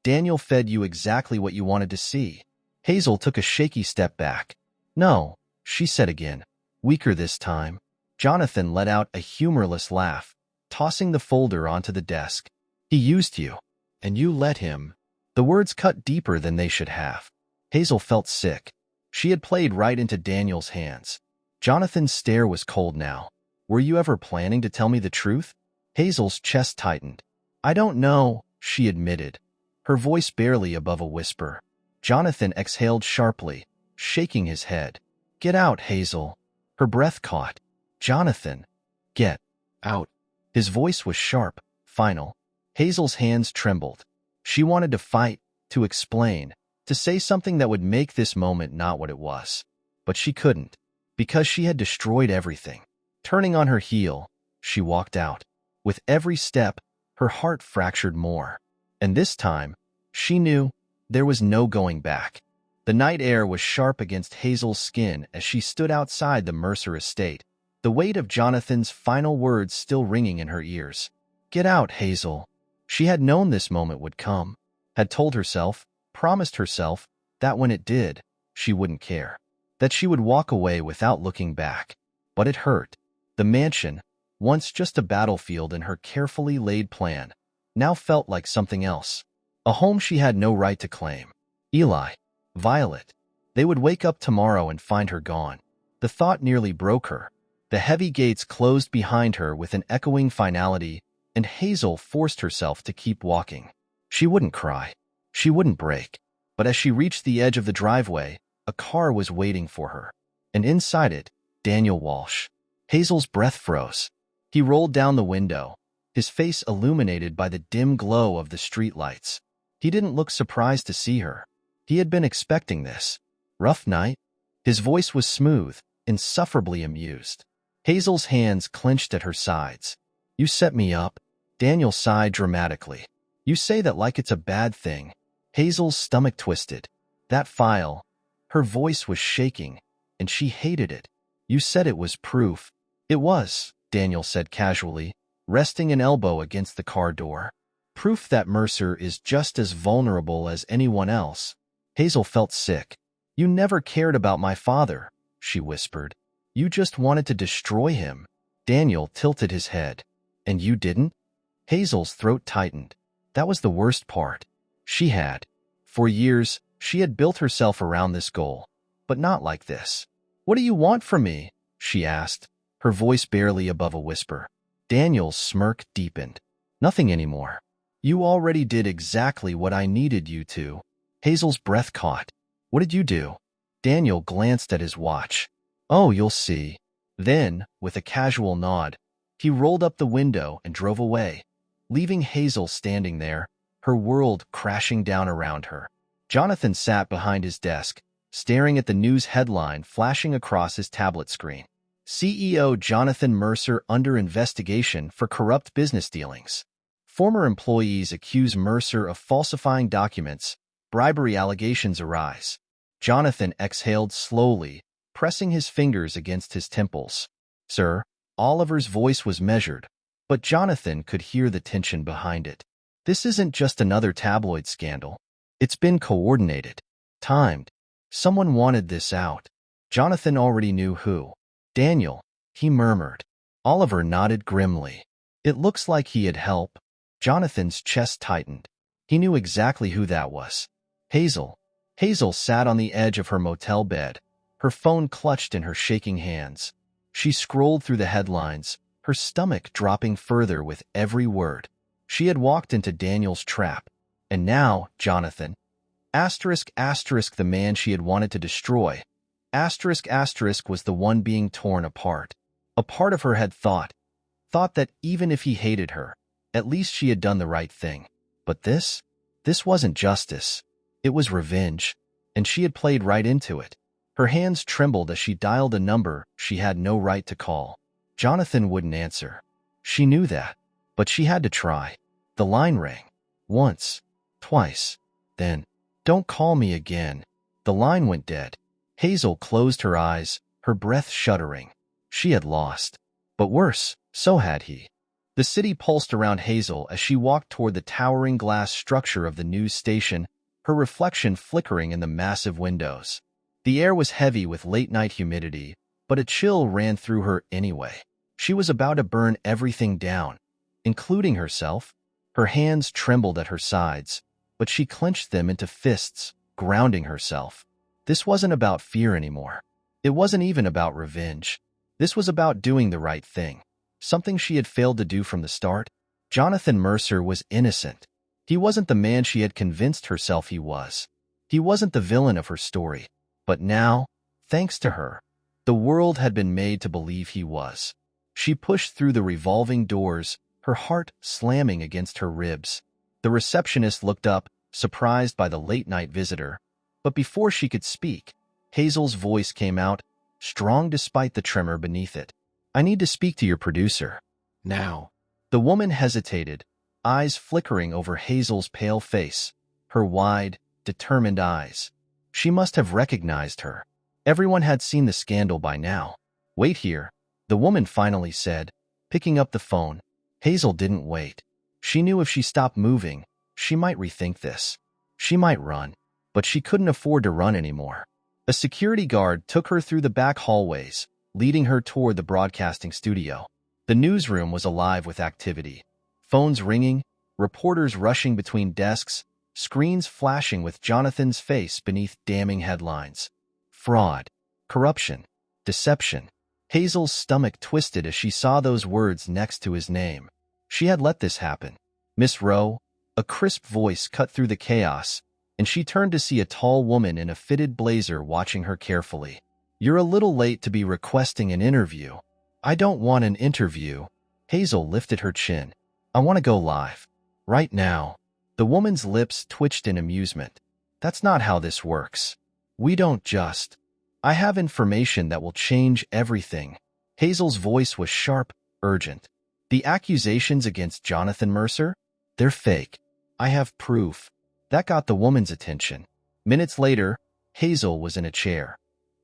Daniel fed you exactly what you wanted to see. Hazel took a shaky step back. No, she said again, weaker this time. Jonathan let out a humorless laugh, tossing the folder onto the desk. He used you, and you let him. The words cut deeper than they should have. Hazel felt sick. She had played right into Daniel's hands. Jonathan's stare was cold now. Were you ever planning to tell me the truth? Hazel's chest tightened. I don't know, she admitted, her voice barely above a whisper. Jonathan exhaled sharply, shaking his head. Get out, Hazel. Her breath caught. Jonathan. Get out. His voice was sharp, final. Hazel's hands trembled. She wanted to fight, to explain, to say something that would make this moment not what it was. But she couldn't, because she had destroyed everything. Turning on her heel, she walked out. With every step, her heart fractured more. And this time, she knew there was no going back. The night air was sharp against Hazel's skin as she stood outside the Mercer estate, the weight of Jonathan's final words still ringing in her ears. Get out, Hazel. She had known this moment would come, had told herself, promised herself, that when it did, she wouldn't care, that she would walk away without looking back. But it hurt. The mansion, once just a battlefield in her carefully laid plan, now felt like something else. A home she had no right to claim. Eli, Violet. They would wake up tomorrow and find her gone. The thought nearly broke her. The heavy gates closed behind her with an echoing finality, and Hazel forced herself to keep walking. She wouldn't cry. She wouldn't break. But as she reached the edge of the driveway, a car was waiting for her. And inside it, Daniel Walsh. Hazel's breath froze. He rolled down the window, his face illuminated by the dim glow of the streetlights. He didn't look surprised to see her. He had been expecting this. Rough night? His voice was smooth, insufferably amused. Hazel's hands clenched at her sides. You set me up. Daniel sighed dramatically. You say that like it's a bad thing. Hazel's stomach twisted. That file. Her voice was shaking, and she hated it. You said it was proof. It was, Daniel said casually, resting an elbow against the car door. Proof that Mercer is just as vulnerable as anyone else. Hazel felt sick. You never cared about my father, she whispered. You just wanted to destroy him. Daniel tilted his head. And you didn't? Hazel's throat tightened. That was the worst part. She had. For years, she had built herself around this goal. But not like this. What do you want from me? she asked, her voice barely above a whisper. Daniel's smirk deepened. Nothing anymore. You already did exactly what I needed you to. Hazel's breath caught. What did you do? Daniel glanced at his watch. Oh, you'll see. Then, with a casual nod, he rolled up the window and drove away, leaving Hazel standing there, her world crashing down around her. Jonathan sat behind his desk, staring at the news headline flashing across his tablet screen. CEO Jonathan Mercer under investigation for corrupt business dealings. Former employees accuse Mercer of falsifying documents. Bribery allegations arise. Jonathan exhaled slowly, pressing his fingers against his temples. Sir, Oliver's voice was measured, but Jonathan could hear the tension behind it. This isn't just another tabloid scandal. It's been coordinated, timed. Someone wanted this out. Jonathan already knew who. Daniel, he murmured. Oliver nodded grimly. It looks like he had help. Jonathan's chest tightened. He knew exactly who that was. Hazel. Hazel sat on the edge of her motel bed, her phone clutched in her shaking hands. She scrolled through the headlines, her stomach dropping further with every word. She had walked into Daniel's trap. And now, Jonathan. The man she had wanted to destroy. Was the one being torn apart. A part of her had thought that even if he hated her, at least she had done the right thing. But this wasn't justice. It was revenge, and she had played right into it. Her hands trembled as she dialed a number she had no right to call. Jonathan wouldn't answer. She knew that, but she had to try. The line rang. Once, twice, then, "Don't call me again." The line went dead. Hazel closed her eyes, her breath shuddering. She had lost. But worse, so had he. The city pulsed around Hazel as she walked toward the towering glass structure of the news station, her reflection flickering in the massive windows. The air was heavy with late-night humidity, but a chill ran through her anyway. She was about to burn everything down, including herself. Her hands trembled at her sides, but she clenched them into fists, grounding herself. This wasn't about fear anymore. It wasn't even about revenge. This was about doing the right thing, something she had failed to do from the start. Jonathan Mercer was innocent. He wasn't the man she had convinced herself he was. He wasn't the villain of her story. But now, thanks to her, the world had been made to believe he was. She pushed through the revolving doors, her heart slamming against her ribs. The receptionist looked up, surprised by the late-night visitor. But before she could speak, Hazel's voice came out, strong despite the tremor beneath it. "I need to speak to your producer. Now." The woman hesitated, eyes flickering over Hazel's pale face, her wide, determined eyes. She must have recognized her. Everyone had seen the scandal by now. "Wait here," the woman finally said, picking up the phone. Hazel didn't wait. She knew if she stopped moving, she might rethink this. She might run. But she couldn't afford to run anymore. A security guard took her through the back hallways, leading her toward the broadcasting studio. The newsroom was alive with activity. Phones ringing, reporters rushing between desks, screens flashing with Jonathan's face beneath damning headlines. Fraud, corruption, deception. Hazel's stomach twisted as she saw those words next to his name. She had let this happen. "Miss Rowe," a crisp voice cut through the chaos, and she turned to see a tall woman in a fitted blazer watching her carefully. "You're a little late to be requesting an interview." "I don't want an interview." Hazel lifted her chin. "I want to go live. Right now." The woman's lips twitched in amusement. "That's not how this works. We don't just. I have information that will change everything." Hazel's voice was sharp, urgent. "The accusations against Jonathan Mercer? They're fake. I have proof." That got the woman's attention. Minutes later, Hazel was in a chair.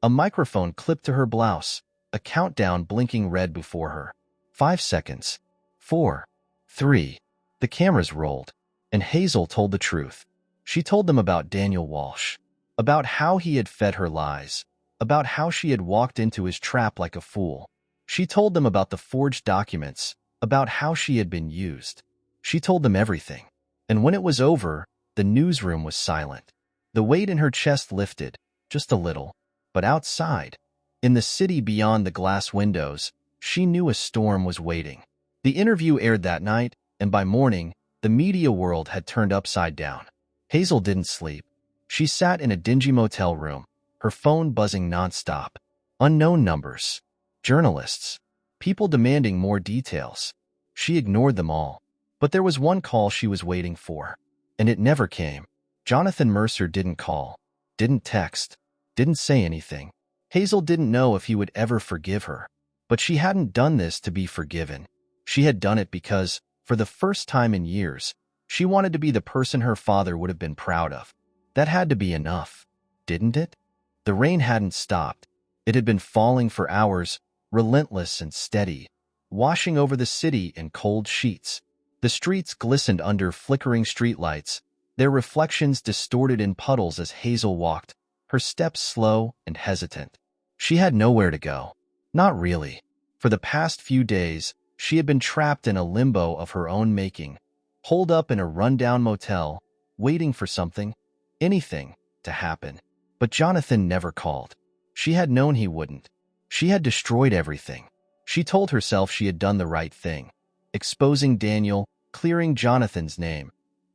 A microphone clipped to her blouse, a countdown blinking red before her. 5 seconds. 4. 3. The cameras rolled, and Hazel told the truth. She told them about Daniel Walsh, about how he had fed her lies, about how she had walked into his trap like a fool. She told them about the forged documents, about how she had been used. She told them everything. And when it was over, the newsroom was silent. The weight in her chest lifted, just a little. But outside, In the city beyond the glass windows, she knew a storm was waiting. The interview aired that night, and by morning, the media world had turned upside down. Hazel didn't sleep. She sat in a dingy motel room, her phone buzzing nonstop. Unknown numbers, journalists, people demanding more details. She ignored them all. But there was one call she was waiting for, and it never came. Jonathan Mercer didn't call, didn't text, didn't say anything. Hazel didn't know if he would ever forgive her. But she hadn't done this to be forgiven. She had done it because, for the first time in years, she wanted to be the person her father would have been proud of. That had to be enough, didn't it? The rain hadn't stopped. It had been falling for hours, relentless and steady, washing over the city in cold sheets. The streets glistened under flickering streetlights, their reflections distorted in puddles as Hazel walked, her steps slow and hesitant. She had nowhere to go. Not really. For the past few days, she had been trapped in a limbo of her own making, holed up in a rundown motel, waiting for something, anything, to happen. But Jonathan never called. She had known he wouldn't. She had destroyed everything. She told herself she had done the right thing, exposing Daniel, clearing Jonathan's name.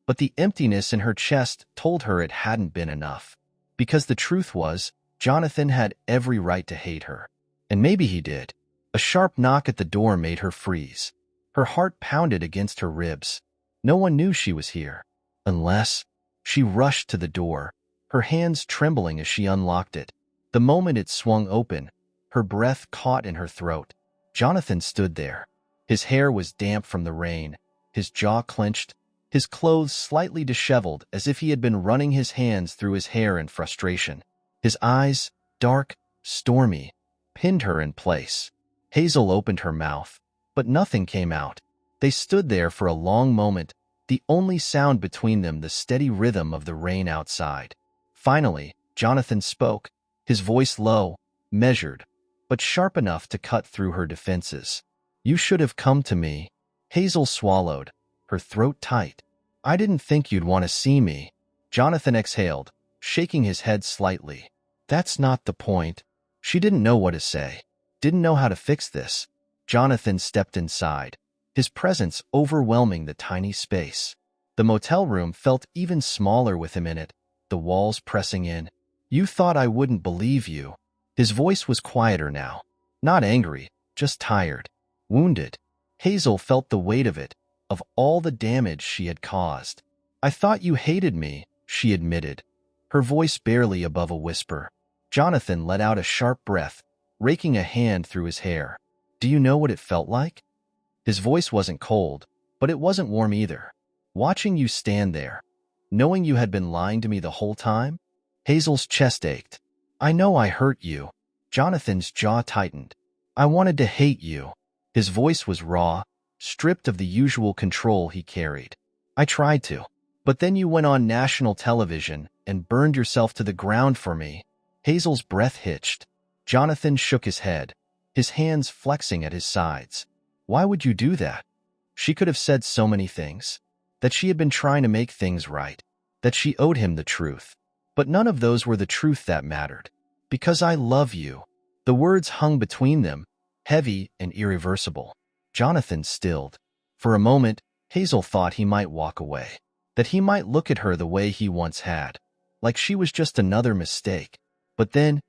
But the emptiness in her chest told her it hadn't been enough. Because the truth was, Jonathan had every right to hate her. And maybe he did. A sharp knock at the door made her freeze. Her heart pounded against her ribs. No one knew she was here. Unless... She rushed to the door, her hands trembling as she unlocked it. The moment it swung open, her breath caught in her throat. Jonathan stood there. His hair was damp from the rain, his jaw clenched, his clothes slightly disheveled as if he had been running his hands through his hair in frustration. His eyes, dark, stormy, pinned her in place. Hazel opened her mouth, but nothing came out. They stood there for a long moment, the only sound between them the steady rhythm of the rain outside. Finally, Jonathan spoke, his voice low, measured, but sharp enough to cut through her defenses. "You should have come to me." Hazel swallowed, her throat tight. "I didn't think you'd want to see me." Jonathan exhaled, shaking his head slightly. "That's not the point." She didn't know what to say, didn't know how to fix this. Jonathan stepped inside, his presence overwhelming the tiny space. The motel room felt even smaller with him in it, the walls pressing in. "You thought I wouldn't believe you." His voice was quieter now, not angry, just tired, wounded. Hazel felt the weight of it, of all the damage she had caused. "I thought you hated me," she admitted, her voice barely above a whisper. Jonathan let out a sharp breath, raking a hand through his hair. "Do you know what it felt like?" His voice wasn't cold, but it wasn't warm either. "Watching you stand there, knowing you had been lying to me the whole time?" Hazel's chest ached. "I know I hurt you." Jonathan's jaw tightened. "I wanted to hate you." His voice was raw, stripped of the usual control he carried. "I tried to. But then you went on national television and burned yourself to the ground for me." Hazel's breath hitched. Jonathan shook his head, his hands flexing at his sides. "Why would you do that?" She could have said so many things. That she had been trying to make things right. That she owed him the truth. But none of those were the truth that mattered. "Because I love you." The words hung between them, heavy and irreversible. Jonathan stilled. For a moment, Hazel thought he might walk away. That he might look at her the way he once had, like she was just another mistake. But then,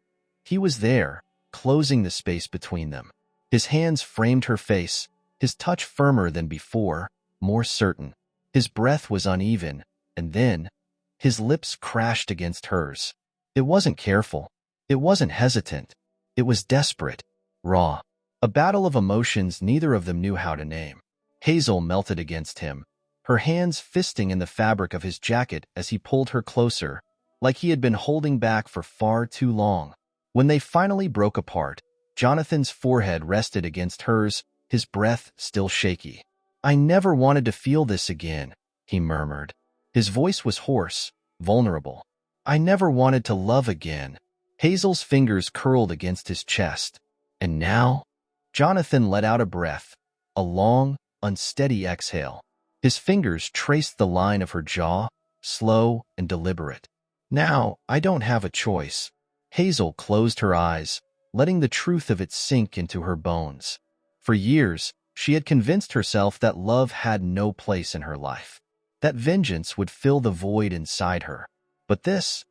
he was there, closing the space between them. His hands framed her face, his touch firmer than before, more certain. His breath was uneven, and then, his lips crashed against hers. It wasn't careful. It wasn't hesitant. It was desperate, raw. A battle of emotions neither of them knew how to name. Hazel melted against him, her hands fisting in the fabric of his jacket as he pulled her closer, like he had been holding back for far too long. When they finally broke apart, Jonathan's forehead rested against hers, his breath still shaky. "I never wanted to feel this again," he murmured. His voice was hoarse, vulnerable. "I never wanted to love again." Hazel's fingers curled against his chest. "And now?" Jonathan let out a breath, a long, unsteady exhale. His fingers traced the line of her jaw, slow and deliberate. "Now, I don't have a choice." Hazel closed her eyes, letting the truth of it sink into her bones. For years, she had convinced herself that love had no place in her life, that vengeance would fill the void inside her. But this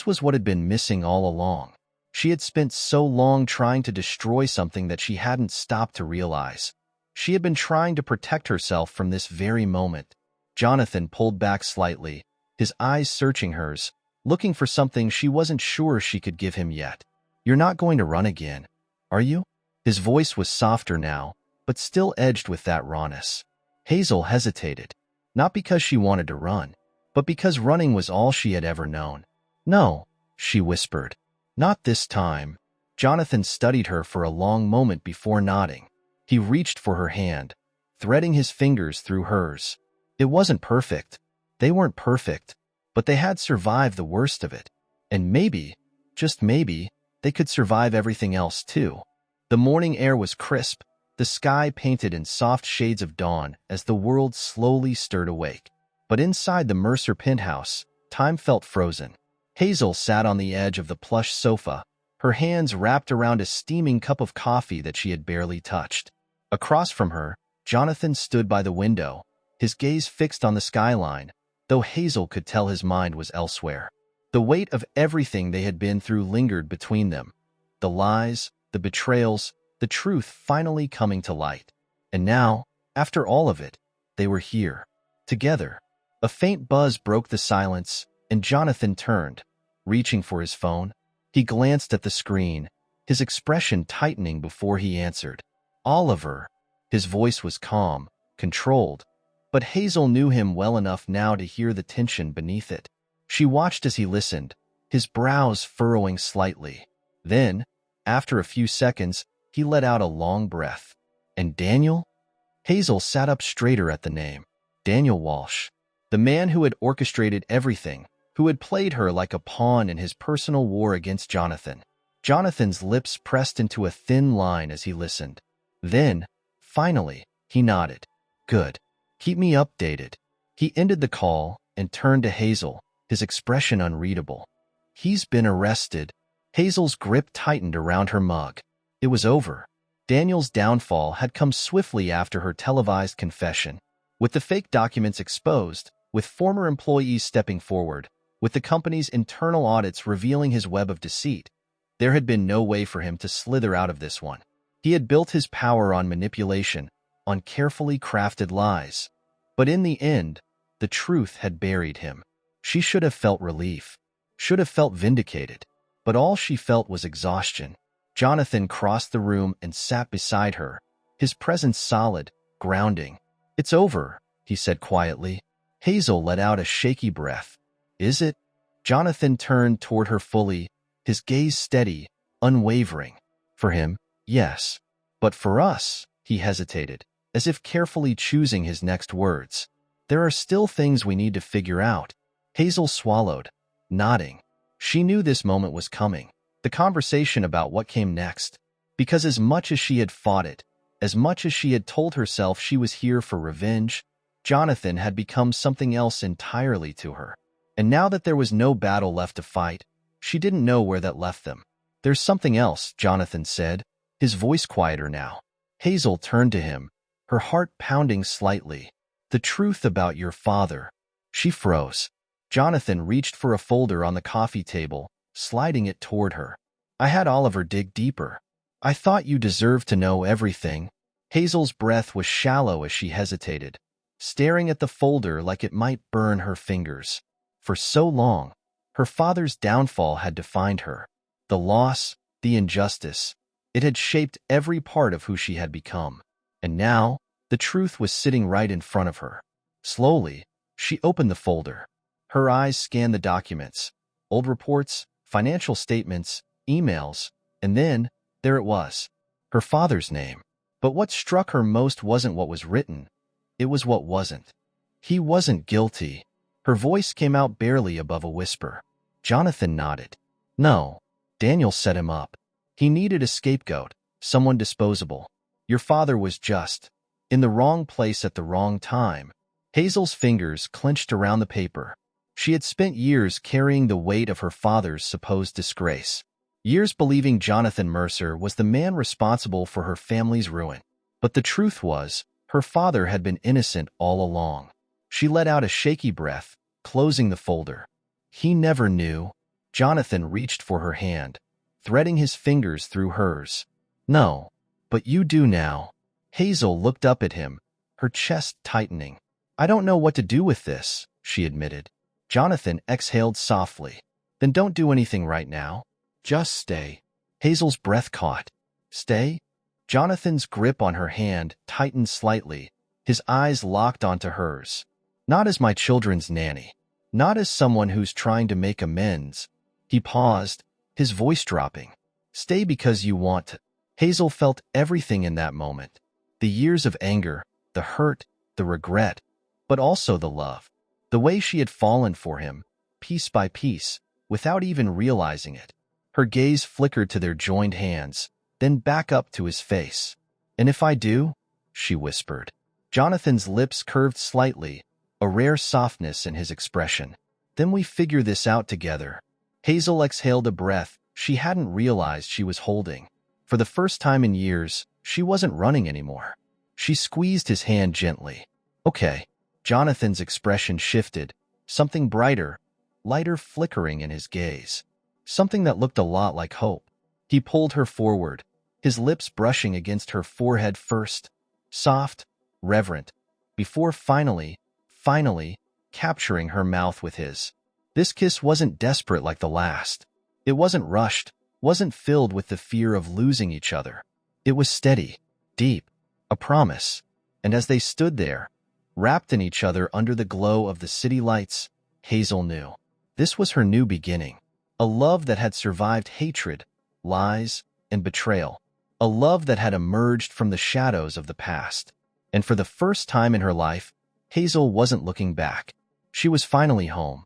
was what had been missing all along. She had spent so long trying to destroy something that she hadn't stopped to realize. She had been trying to protect herself from this very moment. Jonathan pulled back slightly, his eyes searching hers, looking for something she wasn't sure she could give him yet. "You're not going to run again, are you?" His voice was softer now, but still edged with that rawness. Hazel hesitated, not because she wanted to run, but because running was all she had ever known. "No," she whispered. "Not this time." Jonathan studied her for a long moment before nodding. He reached for her hand, threading his fingers through hers. It wasn't perfect. They weren't perfect, but they had survived the worst of it. And maybe, just maybe, they could survive everything else too. The morning air was crisp, the sky painted in soft shades of dawn as the world slowly stirred awake. But inside the Mercer penthouse, time felt frozen. Hazel sat on the edge of the plush sofa, her hands wrapped around a steaming cup of coffee that she had barely touched. Across from her, Jonathan stood by the window, his gaze fixed on the skyline, though Hazel could tell his mind was elsewhere. The weight of everything they had been through lingered between them. The lies, the betrayals, the truth finally coming to light. And now, after all of it, they were here, together. A faint buzz broke the silence, and Jonathan turned, reaching for his phone. He glanced at the screen, his expression tightening before he answered. "Oliver." His voice was calm, controlled, but Hazel knew him well enough now to hear the tension beneath it. She watched as he listened, his brows furrowing slightly. Then, after a few seconds, he let out a long breath. "And Daniel?" Hazel sat up straighter at the name. Daniel Walsh. The man who had orchestrated everything, who had played her like a pawn in his personal war against Jonathan. Jonathan's lips pressed into a thin line as he listened. Then, finally, he nodded. "Good. Keep me updated." He ended the call and turned to Hazel, his expression unreadable. "He's been arrested." Hazel's grip tightened around her mug. It was over. Daniel's downfall had come swiftly after her televised confession. With the fake documents exposed, with former employees stepping forward, with the company's internal audits revealing his web of deceit, there had been no way for him to slither out of this one. He had built his power on manipulation, on carefully crafted lies. But in the end, the truth had buried him. She should have felt relief, should have felt vindicated, but all she felt was exhaustion. Jonathan crossed the room and sat beside her, his presence solid, grounding. "It's over," he said quietly. Hazel let out a shaky breath. "Is it?" Jonathan turned toward her fully, his gaze steady, unwavering. "For him, yes. But for us," he hesitated, as if carefully choosing his next words. "There are still things we need to figure out." Hazel swallowed, nodding. She knew this moment was coming, the conversation about what came next. Because as much as she had fought it, as much as she had told herself she was here for revenge, Jonathan had become something else entirely to her. And now that there was no battle left to fight, she didn't know where that left them. "There's something else," Jonathan said, his voice quieter now. Hazel turned to him, her heart pounding slightly. "The truth about your father." She froze. Jonathan reached for a folder on the coffee table, sliding it toward her. "I had Oliver dig deeper. I thought you deserved to know everything." Hazel's breath was shallow as she hesitated, staring at the folder like it might burn her fingers. For so long, her father's downfall had defined her. The loss, the injustice, it had shaped every part of who she had become. And now, the truth was sitting right in front of her. Slowly, she opened the folder. Her eyes scanned the documents, old reports, financial statements, emails, and then, there it was, her father's name. But what struck her most wasn't what was written, it was what wasn't. He wasn't guilty. Her voice came out barely above a whisper. Jonathan nodded. "No, Daniel set him up. He needed a scapegoat, someone disposable. Your father was just in the wrong place at the wrong time." Hazel's fingers clenched around the paper. She had spent years carrying the weight of her father's supposed disgrace. years believing Jonathan Mercer was the man responsible for her family's ruin. But the truth was, her father had been innocent all along. She let out a shaky breath, closing the folder. He never knew. Jonathan reached for her hand, threading his fingers through hers. No, but you do now. Hazel looked up at him, her chest tightening. I don't know what to do with this, she admitted. Jonathan exhaled softly. Then don't do anything right now. Just stay. Hazel's breath caught. Stay? Jonathan's grip on her hand tightened slightly, his eyes locked onto hers. Not as my children's nanny. Not as someone who's trying to make amends. He paused, his voice dropping. Stay because you want to. Hazel felt everything in that moment. The years of anger, the hurt, the regret, but also the love. The way she had fallen for him, piece by piece, without even realizing it. Her gaze flickered to their joined hands, then back up to his face. And if I do? She whispered. Jonathan's lips curved slightly, a rare softness in his expression. Then we figure this out together. Hazel exhaled a breath she hadn't realized she was holding. For the first time in years, she wasn't running anymore. She squeezed his hand gently. Okay. Jonathan's expression shifted, something brighter, lighter flickering in his gaze. Something that looked a lot like hope. He pulled her forward, his lips brushing against her forehead first, soft, reverent, before finally capturing her mouth with his. This kiss wasn't desperate like the last. It wasn't rushed, wasn't filled with the fear of losing each other. It was steady, deep, a promise. And as they stood there, wrapped in each other under the glow of the city lights, Hazel knew. This was her new beginning. A love that had survived hatred, lies, and betrayal. A love that had emerged from the shadows of the past. And for the first time in her life, Hazel wasn't looking back. She was finally home.